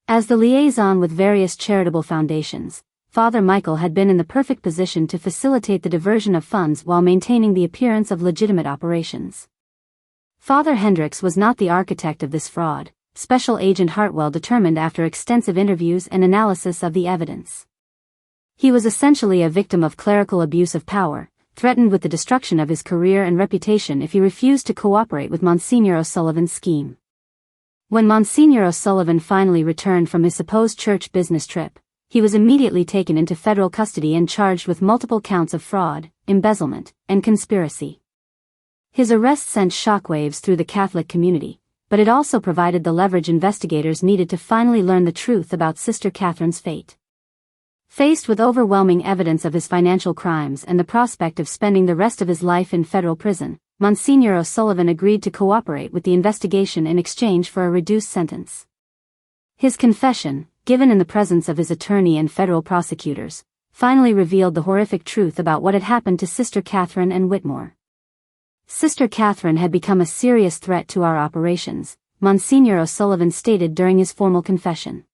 As the liaison with various charitable foundations, Father Michael had been in the perfect position to facilitate the diversion of funds while maintaining the appearance of legitimate operations. Father Hendricks was not the architect of this fraud, Special Agent Hartwell determined after extensive interviews and analysis of the evidence. He was essentially a victim of clerical abuse of power, threatened with the destruction of his career and reputation if he refused to cooperate with Monsignor O'Sullivan's scheme. When Monsignor O'Sullivan finally returned from his supposed church business trip, he was immediately taken into federal custody and charged with multiple counts of fraud, embezzlement, and conspiracy. His arrest sent shockwaves through the Catholic community, but it also provided the leverage investigators needed to finally learn the truth about Sister Catherine's fate. Faced with overwhelming evidence of his financial crimes and the prospect of spending the rest of his life in federal prison, Monsignor O'Sullivan agreed to cooperate with the investigation in exchange for a reduced sentence. His confession, given in the presence of his attorney and federal prosecutors, finally revealed the horrific truth about what had happened to Sister Catherine and Whitmore. Sister Catherine had become a serious threat to our operations, Monsignor O'Sullivan stated during his formal confession.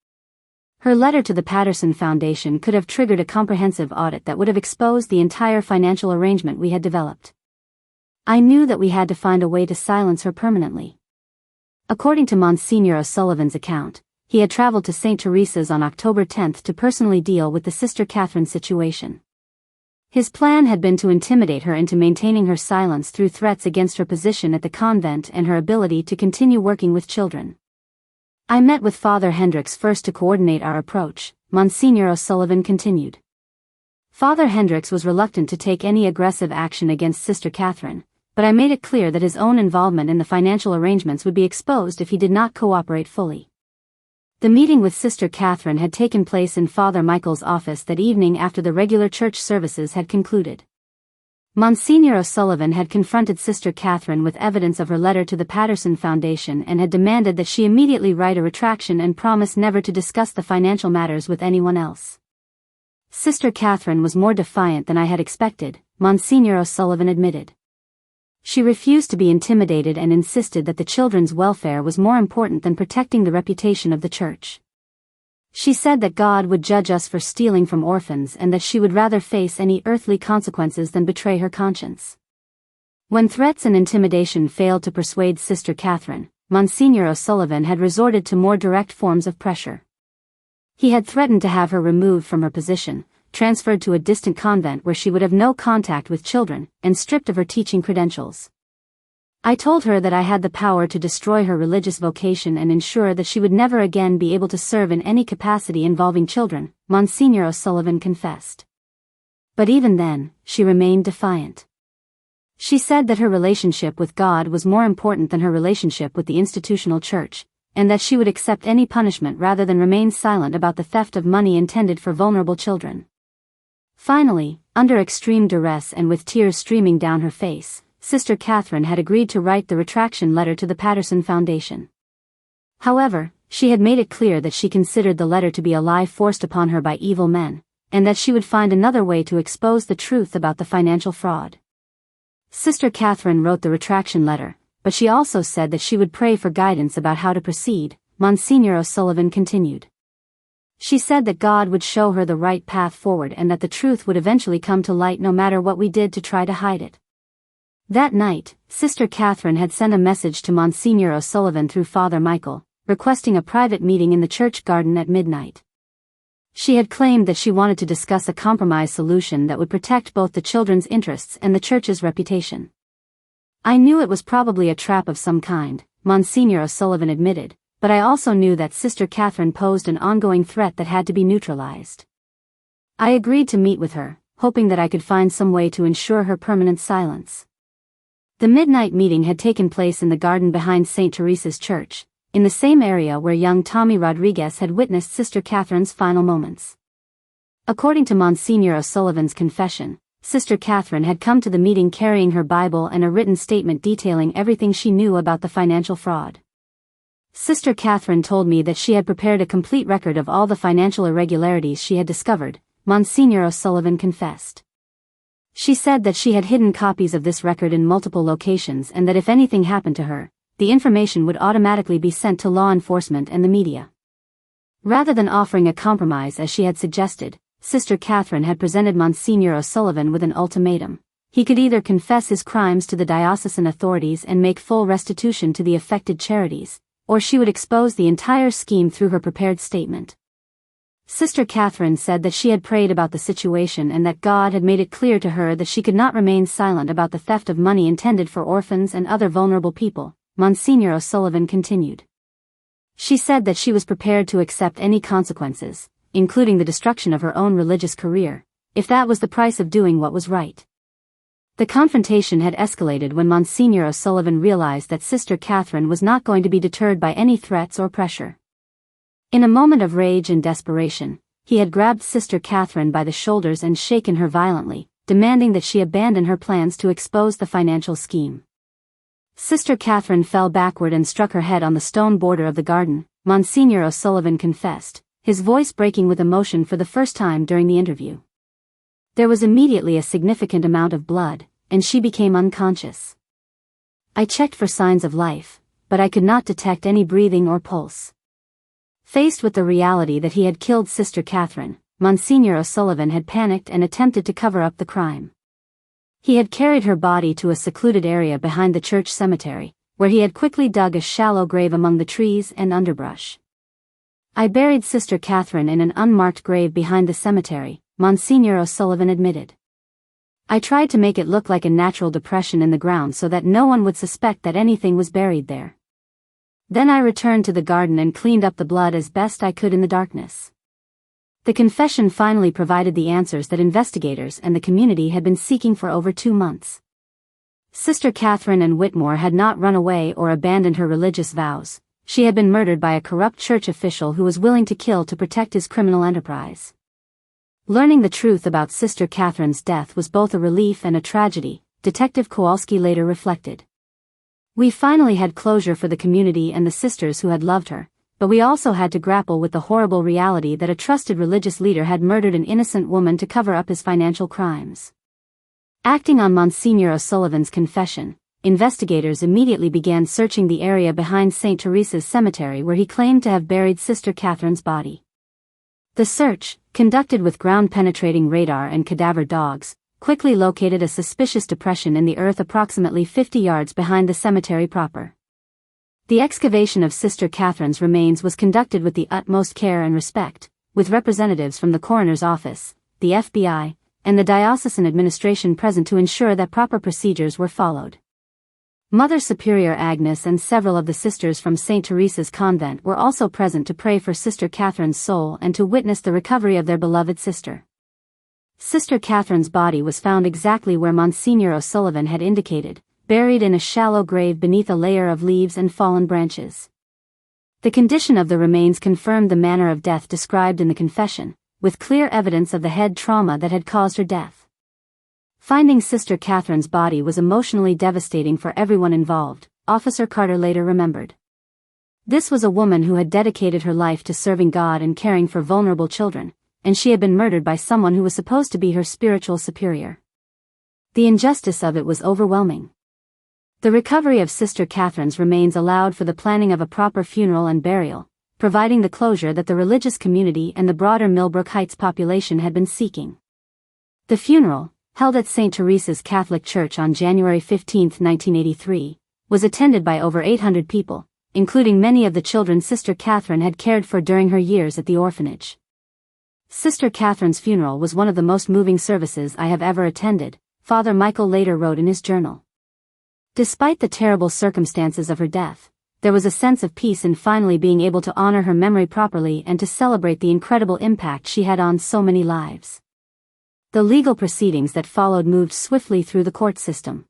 Her letter to the Patterson Foundation could have triggered a comprehensive audit that would have exposed the entire financial arrangement we had developed. I knew that we had to find a way to silence her permanently. According to Monsignor O'Sullivan's account, he had traveled to St. Teresa's on October 10 to personally deal with the Sister Catherine situation. His plan had been to intimidate her into maintaining her silence through threats against her position at the convent and her ability to continue working with children. I met with Father Hendricks first to coordinate our approach, Monsignor O'Sullivan continued. Father Hendricks was reluctant to take any aggressive action against Sister Catherine, but I made it clear that his own involvement in the financial arrangements would be exposed if he did not cooperate fully. The meeting with Sister Catherine had taken place in Father Michael's office that evening after the regular church services had concluded. Monsignor O'Sullivan had confronted Sister Catherine with evidence of her letter to the Patterson Foundation and had demanded that she immediately write a retraction and promise never to discuss the financial matters with anyone else. Sister Catherine was more defiant than I had expected, Monsignor O'Sullivan admitted. She refused to be intimidated and insisted that the children's welfare was more important than protecting the reputation of the church. She said that God would judge us for stealing from orphans and that she would rather face any earthly consequences than betray her conscience. When threats and intimidation failed to persuade Sister Catherine, Monsignor O'Sullivan had resorted to more direct forms of pressure. He had threatened to have her removed from her position, transferred to a distant convent where she would have no contact with children, and stripped of her teaching credentials. I told her that I had the power to destroy her religious vocation and ensure that she would never again be able to serve in any capacity involving children, Monsignor O'Sullivan confessed. But even then, she remained defiant. She said that her relationship with God was more important than her relationship with the institutional church, and that she would accept any punishment rather than remain silent about the theft of money intended for vulnerable children. Finally, under extreme duress and with tears streaming down her face, Sister Catherine had agreed to write the retraction letter to the Patterson Foundation. However, she had made it clear that she considered the letter to be a lie forced upon her by evil men, and that she would find another way to expose the truth about the financial fraud. Sister Catherine wrote the retraction letter, but she also said that she would pray for guidance about how to proceed, Monsignor O'Sullivan continued. She said that God would show her the right path forward and that the truth would eventually come to light no matter what we did to try to hide it. That night, Sister Catherine had sent a message to Monsignor O'Sullivan through Father Michael, requesting a private meeting in the church garden at midnight. She had claimed that she wanted to discuss a compromise solution that would protect both the children's interests and the church's reputation. I knew it was probably a trap of some kind, Monsignor O'Sullivan admitted, but I also knew that Sister Catherine posed an ongoing threat that had to be neutralized. I agreed to meet with her, hoping that I could find some way to ensure her permanent silence. The midnight meeting had taken place in the garden behind St. Teresa's Church, in the same area where young Tommy Rodriguez had witnessed Sister Catherine's final moments. According to Monsignor O'Sullivan's confession, Sister Catherine had come to the meeting carrying her Bible and a written statement detailing everything she knew about the financial fraud. Sister Catherine told me that she had prepared a complete record of all the financial irregularities she had discovered, Monsignor O'Sullivan confessed. She said that she had hidden copies of this record in multiple locations and that if anything happened to her, the information would automatically be sent to law enforcement and the media. Rather than offering a compromise as she had suggested, Sister Catherine had presented Monsignor O'Sullivan with an ultimatum. He could either confess his crimes to the diocesan authorities and make full restitution to the affected charities, or she would expose the entire scheme through her prepared statement. Sister Catherine said that she had prayed about the situation and that God had made it clear to her that she could not remain silent about the theft of money intended for orphans and other vulnerable people, Monsignor O'Sullivan continued. She said that she was prepared to accept any consequences, including the destruction of her own religious career, if that was the price of doing what was right. The confrontation had escalated when Monsignor O'Sullivan realized that Sister Catherine was not going to be deterred by any threats or pressure. In a moment of rage and desperation, he had grabbed Sister Catherine by the shoulders and shaken her violently, demanding that she abandon her plans to expose the financial scheme. Sister Catherine fell backward and struck her head on the stone border of the garden, Monsignor O'Sullivan confessed, his voice breaking with emotion for the first time during the interview. There was immediately a significant amount of blood, and she became unconscious. I checked for signs of life, but I could not detect any breathing or pulse. Faced with the reality that he had killed Sister Catherine, Monsignor O'Sullivan had panicked and attempted to cover up the crime. He had carried her body to a secluded area behind the church cemetery, where he had quickly dug a shallow grave among the trees and underbrush. I buried Sister Catherine in an unmarked grave behind the cemetery, Monsignor O'Sullivan admitted. I tried to make it look like a natural depression in the ground so that no one would suspect that anything was buried there. Then I returned to the garden and cleaned up the blood as best I could in the darkness. The confession finally provided the answers that investigators and the community had been seeking for over 2 months. Sister Catherine and Whitmore had not run away or abandoned her religious vows. She had been murdered by a corrupt church official who was willing to kill to protect his criminal enterprise. Learning the truth about Sister Catherine's death was both a relief and a tragedy, Detective Kowalski later reflected. We finally had closure for the community and the sisters who had loved her, but we also had to grapple with the horrible reality that a trusted religious leader had murdered an innocent woman to cover up his financial crimes. Acting on Monsignor O'Sullivan's confession, investigators immediately began searching the area behind St. Teresa's cemetery where he claimed to have buried Sister Catherine's body. The search, conducted with ground-penetrating radar and cadaver dogs, quickly located a suspicious depression in the earth approximately 50 yards behind the cemetery proper. The excavation of Sister Catherine's remains was conducted with the utmost care and respect, with representatives from the coroner's office, the FBI, and the diocesan administration present to ensure that proper procedures were followed. Mother Superior Agnes and several of the sisters from St. Teresa's convent were also present to pray for Sister Catherine's soul and to witness the recovery of their beloved sister. Sister Catherine's body was found exactly where Monsignor O'Sullivan had indicated, buried in a shallow grave beneath a layer of leaves and fallen branches. The condition of the remains confirmed the manner of death described in the confession, with clear evidence of the head trauma that had caused her death. Finding Sister Catherine's body was emotionally devastating for everyone involved, Officer Carter later remembered. This was a woman who had dedicated her life to serving God and caring for vulnerable children, and she had been murdered by someone who was supposed to be her spiritual superior. The injustice of it was overwhelming. The recovery of Sister Catherine's remains allowed for the planning of a proper funeral and burial, providing the closure that the religious community and the broader Millbrook Heights population had been seeking. The funeral, held at St. Teresa's Catholic Church on January 15, 1983, was attended by over 800 people, including many of the children Sister Catherine had cared for during her years at the orphanage. Sister Catherine's funeral was one of the most moving services I have ever attended, Father Michael later wrote in his journal. Despite the terrible circumstances of her death, there was a sense of peace in finally being able to honor her memory properly and to celebrate the incredible impact she had on so many lives. The legal proceedings that followed moved swiftly through the court system.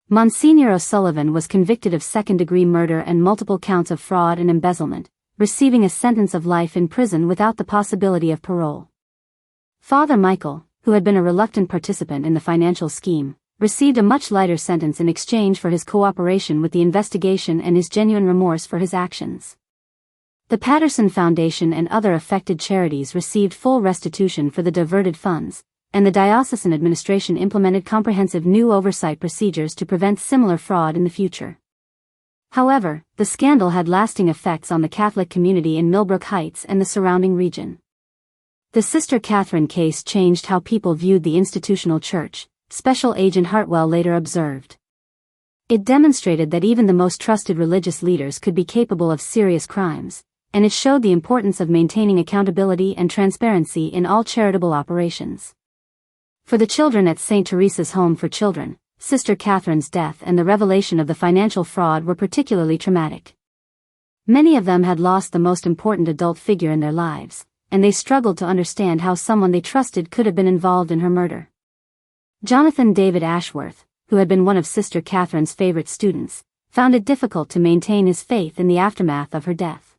Monsignor O'Sullivan was convicted of second-degree murder and multiple counts of fraud and embezzlement, receiving a sentence of life in prison without the possibility of parole. Father Michael, who had been a reluctant participant in the financial scheme, received a much lighter sentence in exchange for his cooperation with the investigation and his genuine remorse for his actions. The Patterson Foundation and other affected charities received full restitution for the diverted funds, and the diocesan administration implemented comprehensive new oversight procedures to prevent similar fraud in the future. However, the scandal had lasting effects on the Catholic community in Millbrook Heights and the surrounding region. The Sister Catherine case changed how people viewed the institutional church, Special Agent Hartwell later observed. It demonstrated that even the most trusted religious leaders could be capable of serious crimes, and it showed the importance of maintaining accountability and transparency in all charitable operations. For the children at St. Teresa's Home for Children, Sister Catherine's death and the revelation of the financial fraud were particularly traumatic. Many of them had lost the most important adult figure in their lives, and they struggled to understand how someone they trusted could have been involved in her murder. Jonathan David Ashworth, who had been one of Sister Catherine's favorite students, found it difficult to maintain his faith in the aftermath of her death.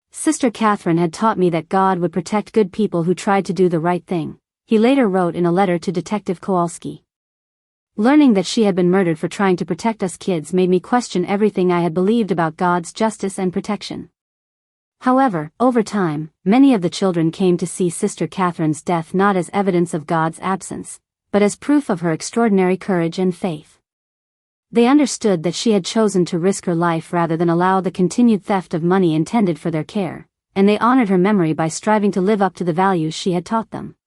Sister Catherine had taught me that God would protect good people who tried to do the right thing, he later wrote in a letter to Detective Kowalski. Learning that she had been murdered for trying to protect us kids made me question everything I had believed about God's justice and protection. However, over time, many of the children came to see Sister Catherine's death not as evidence of God's absence, but as proof of her extraordinary courage and faith. They understood that she had chosen to risk her life rather than allow the continued theft of money intended for their care, and they honored her memory by striving to live up to the values she had taught them.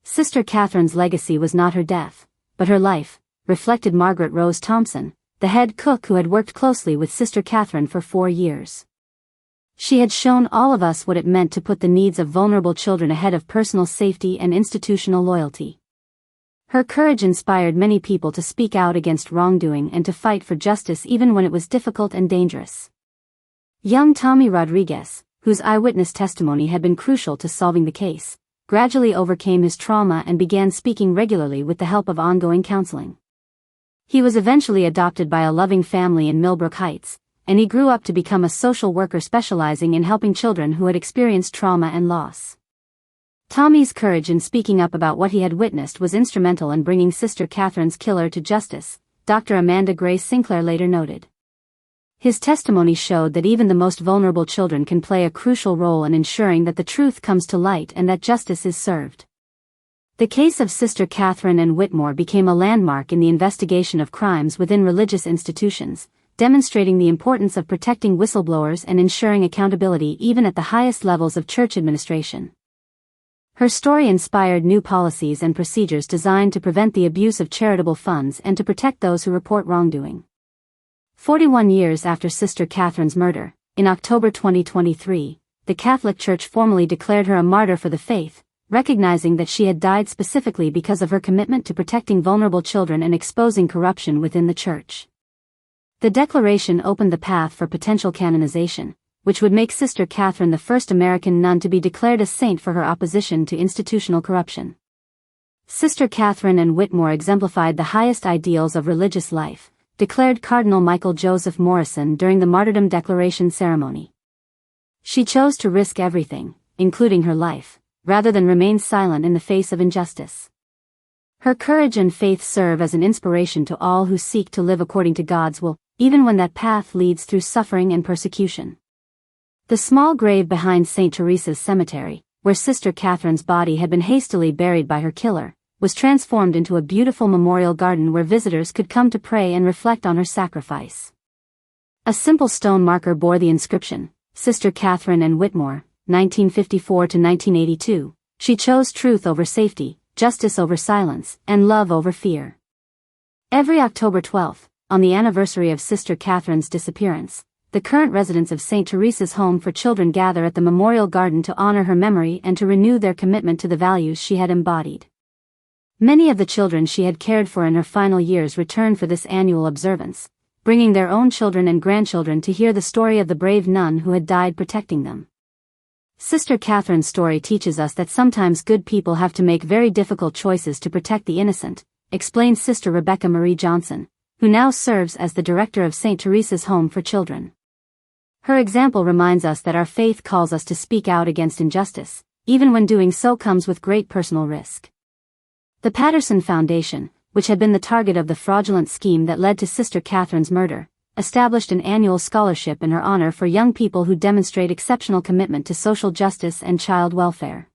Sister Catherine's legacy was not her death, but her life, reflected Margaret Rose Thompson, the head cook who had worked closely with Sister Catherine for 4 years. She had shown all of us what it meant to put the needs of vulnerable children ahead of personal safety and institutional loyalty. Her courage inspired many people to speak out against wrongdoing and to fight for justice even when it was difficult and dangerous. Young Tommy Rodriguez, whose eyewitness testimony had been crucial to solving the case, gradually overcame his trauma and began speaking regularly with the help of ongoing counseling. He was eventually adopted by a loving family in Millbrook Heights, and he grew up to become a social worker specializing in helping children who had experienced trauma and loss. Tommy's courage in speaking up about what he had witnessed was instrumental in bringing Sister Catherine's killer to justice, Dr. Amanda Grace Sinclair later noted. His testimony showed that even the most vulnerable children can play a crucial role in ensuring that the truth comes to light and that justice is served. The case of Sister Catherine and Whitmore became a landmark in the investigation of crimes within religious institutions, demonstrating the importance of protecting whistleblowers and ensuring accountability even at the highest levels of church administration. Her story inspired new policies and procedures designed to prevent the abuse of charitable funds and to protect those who report wrongdoing. 41 years after Sister Catherine's murder, in October 2023, the Catholic Church formally declared her a martyr for the faith, recognizing that she had died specifically because of her commitment to protecting vulnerable children and exposing corruption within the Church. The declaration opened the path for potential canonization, which would make Sister Catherine the first American nun to be declared a saint for her opposition to institutional corruption. Sister Catherine and Whitmore exemplified the highest ideals of religious life, declared Cardinal Michael Joseph Morrison during the Martyrdom Declaration ceremony. She chose to risk everything, including her life, rather than remain silent in the face of injustice. Her courage and faith serve as an inspiration to all who seek to live according to God's will, even when that path leads through suffering and persecution. The small grave behind St. Teresa's Cemetery, where Sister Catherine's body had been hastily buried by her killer, was transformed into a beautiful memorial garden where visitors could come to pray and reflect on her sacrifice. A simple stone marker bore the inscription, Sister Catherine and Whitmore, 1954 to 1982. She chose truth over safety, justice over silence, and love over fear. Every October 12th, on the anniversary of Sister Catherine's disappearance, the current residents of St. Teresa's Home for Children gather at the Memorial Garden to honor her memory and to renew their commitment to the values she had embodied. Many of the children she had cared for in her final years return for this annual observance, bringing their own children and grandchildren to hear the story of the brave nun who had died protecting them. Sister Catherine's story teaches us that sometimes good people have to make very difficult choices to protect the innocent, explains Sister Rebecca Marie Johnson, who now serves as the director of St. Teresa's Home for Children. Her example reminds us that our faith calls us to speak out against injustice, even when doing so comes with great personal risk. The Patterson Foundation, which had been the target of the fraudulent scheme that led to Sister Catherine's murder, established an annual scholarship in her honor for young people who demonstrate exceptional commitment to social justice and child welfare.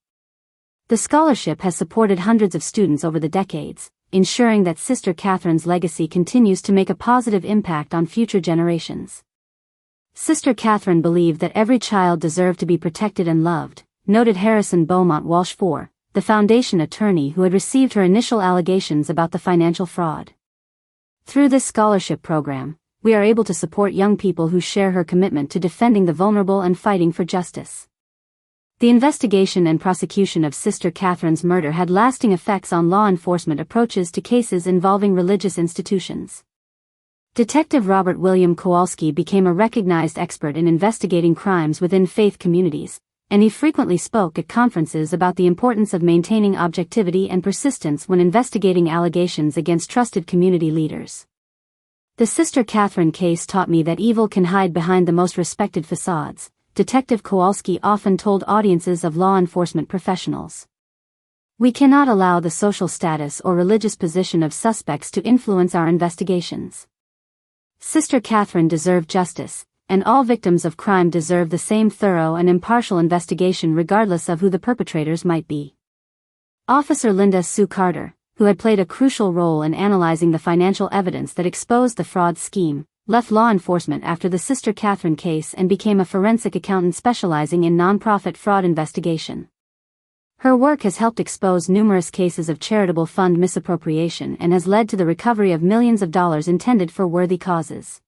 The scholarship has supported hundreds of students over the decades, ensuring that Sister Catherine's legacy continues to make a positive impact on future generations. Sister Catherine believed that every child deserved to be protected and loved, noted Harrison Beaumont Walsh IV, the foundation attorney who had received her initial allegations about the financial fraud. Through this scholarship program, we are able to support young people who share her commitment to defending the vulnerable and fighting for justice. The investigation and prosecution of Sister Catherine's murder had lasting effects on law enforcement approaches to cases involving religious institutions. Detective Robert William Kowalski became a recognized expert in investigating crimes within faith communities, and he frequently spoke at conferences about the importance of maintaining objectivity and persistence when investigating allegations against trusted community leaders. The Sister Catherine case taught me that evil can hide behind the most respected facades, Detective Kowalski often told audiences of law enforcement professionals. We cannot allow the social status or religious position of suspects to influence our investigations. Sister Catherine deserved justice, and all victims of crime deserve the same thorough and impartial investigation regardless of who the perpetrators might be. Officer Linda Sue Carter, who had played a crucial role in analyzing the financial evidence that exposed the fraud scheme, left law enforcement after the Sister Catherine case and became a forensic accountant specializing in nonprofit fraud investigation. Her work has helped expose numerous cases of charitable fund misappropriation and has led to the recovery of millions of dollars intended for worthy causes.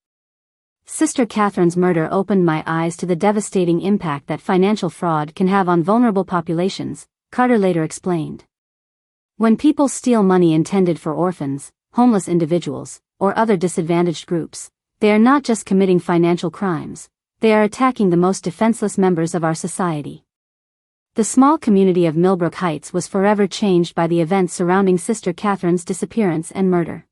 Sister Catherine's murder opened my eyes to the devastating impact that financial fraud can have on vulnerable populations, Carter later explained. When people steal money intended for orphans, homeless individuals, or other disadvantaged groups, they are not just committing financial crimes, they are attacking the most defenseless members of our society. The small community of Millbrook Heights was forever changed by the events surrounding Sister Catherine's disappearance and murder.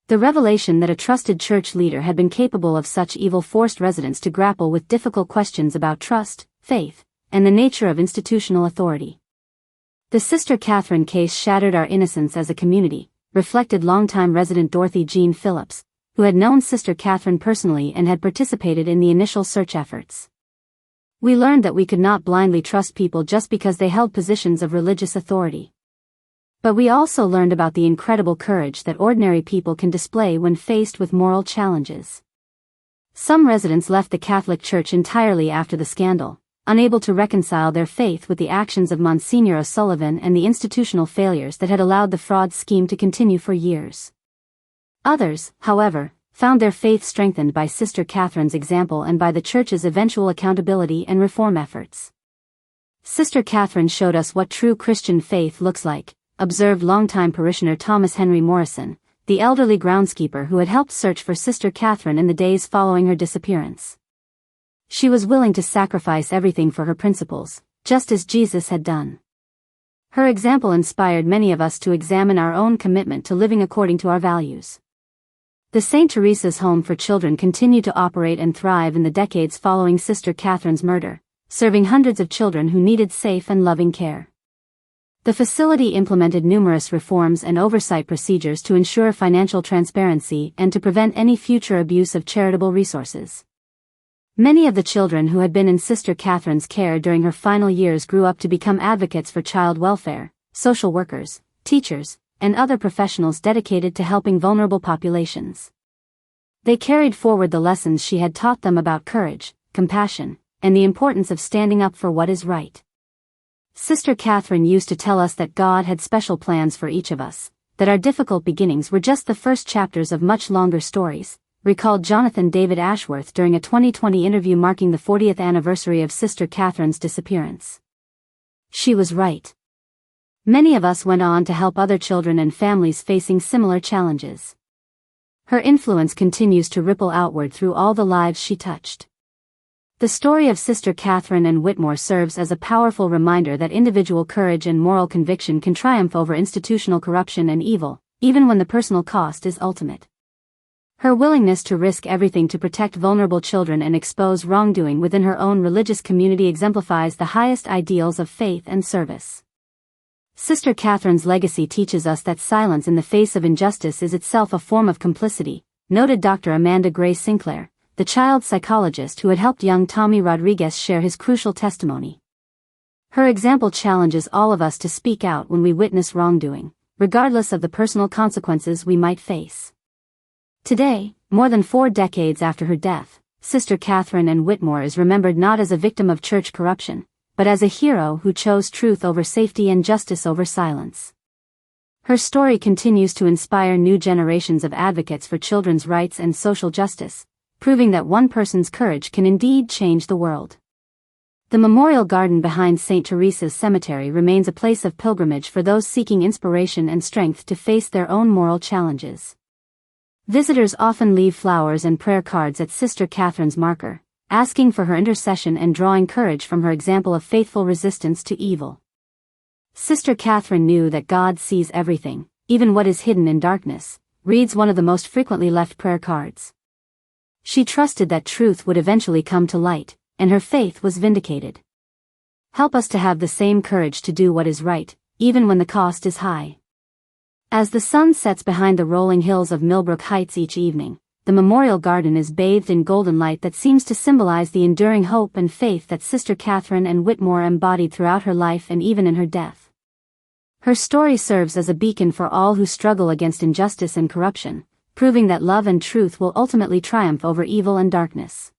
The revelation that a trusted church leader had been capable of such evil forced residents to grapple with difficult questions about trust, faith, and the nature of institutional authority. The Sister Catherine case shattered our innocence as a community, reflected longtime resident Dorothy Jean Phillips, who had known Sister Catherine personally and had participated in the initial search efforts. We learned that we could not blindly trust people just because they held positions of religious authority. But we also learned about the incredible courage that ordinary people can display when faced with moral challenges. Some residents left the Catholic Church entirely after the scandal, unable to reconcile their faith with the actions of Monsignor O'Sullivan and the institutional failures that had allowed the fraud scheme to continue for years. Others, however, found their faith strengthened by Sister Catherine's example and by the Church's eventual accountability and reform efforts. Sister Catherine showed us what true Christian faith looks like, observed longtime parishioner Thomas Henry Morrison, the elderly groundskeeper who had helped search for Sister Catherine in the days following her disappearance. She was willing to sacrifice everything for her principles, just as Jesus had done. Her example inspired many of us to examine our own commitment to living according to our values. The St. Teresa's Home for Children continued to operate and thrive in the decades following Sister Catherine's murder, serving hundreds of children who needed safe and loving care. The facility implemented numerous reforms and oversight procedures to ensure financial transparency and to prevent any future abuse of charitable resources. Many of the children who had been in Sister Catherine's care during her final years grew up to become advocates for child welfare, social workers, teachers, and other professionals dedicated to helping vulnerable populations. They carried forward the lessons she had taught them about courage, compassion, and the importance of standing up for what is right. Sister Catherine used to tell us that God had special plans for each of us, that our difficult beginnings were just the first chapters of much longer stories, recalled Jonathan David Ashworth during a 2020 interview marking the 40th anniversary of Sister Catherine's disappearance. She was right. Many of us went on to help other children and families facing similar challenges. Her influence continues to ripple outward through all the lives she touched. The story of Sister Catherine and Whitmore serves as a powerful reminder that individual courage and moral conviction can triumph over institutional corruption and evil, even when the personal cost is ultimate. Her willingness to risk everything to protect vulnerable children and expose wrongdoing within her own religious community exemplifies the highest ideals of faith and service. Sister Catherine's legacy teaches us that silence in the face of injustice is itself a form of complicity, noted Dr. Amanda Gray Sinclair, the child psychologist who had helped young Tommy Rodriguez share his crucial testimony. Her example challenges all of us to speak out when we witness wrongdoing, regardless of the personal consequences we might face. Today, more than 4 decades after her death, Sister Catherine and Whitmore is remembered not as a victim of church corruption, but as a hero who chose truth over safety and justice over silence. Her story continues to inspire new generations of advocates for children's rights and social justice, proving that one person's courage can indeed change the world. The memorial garden behind St. Teresa's Cemetery remains a place of pilgrimage for those seeking inspiration and strength to face their own moral challenges. Visitors often leave flowers and prayer cards at Sister Catherine's marker, asking for her intercession and drawing courage from her example of faithful resistance to evil. Sister Catherine knew that God sees everything, even what is hidden in darkness, reads one of the most frequently left prayer cards. She trusted that truth would eventually come to light, and her faith was vindicated. Help us to have the same courage to do what is right, even when the cost is high. As the sun sets behind the rolling hills of Millbrook Heights each evening, the memorial garden is bathed in golden light that seems to symbolize the enduring hope and faith that Sister Catherine and Whitmore embodied throughout her life and even in her death. Her story serves as a beacon for all who struggle against injustice and corruption, proving that love and truth will ultimately triumph over evil and darkness.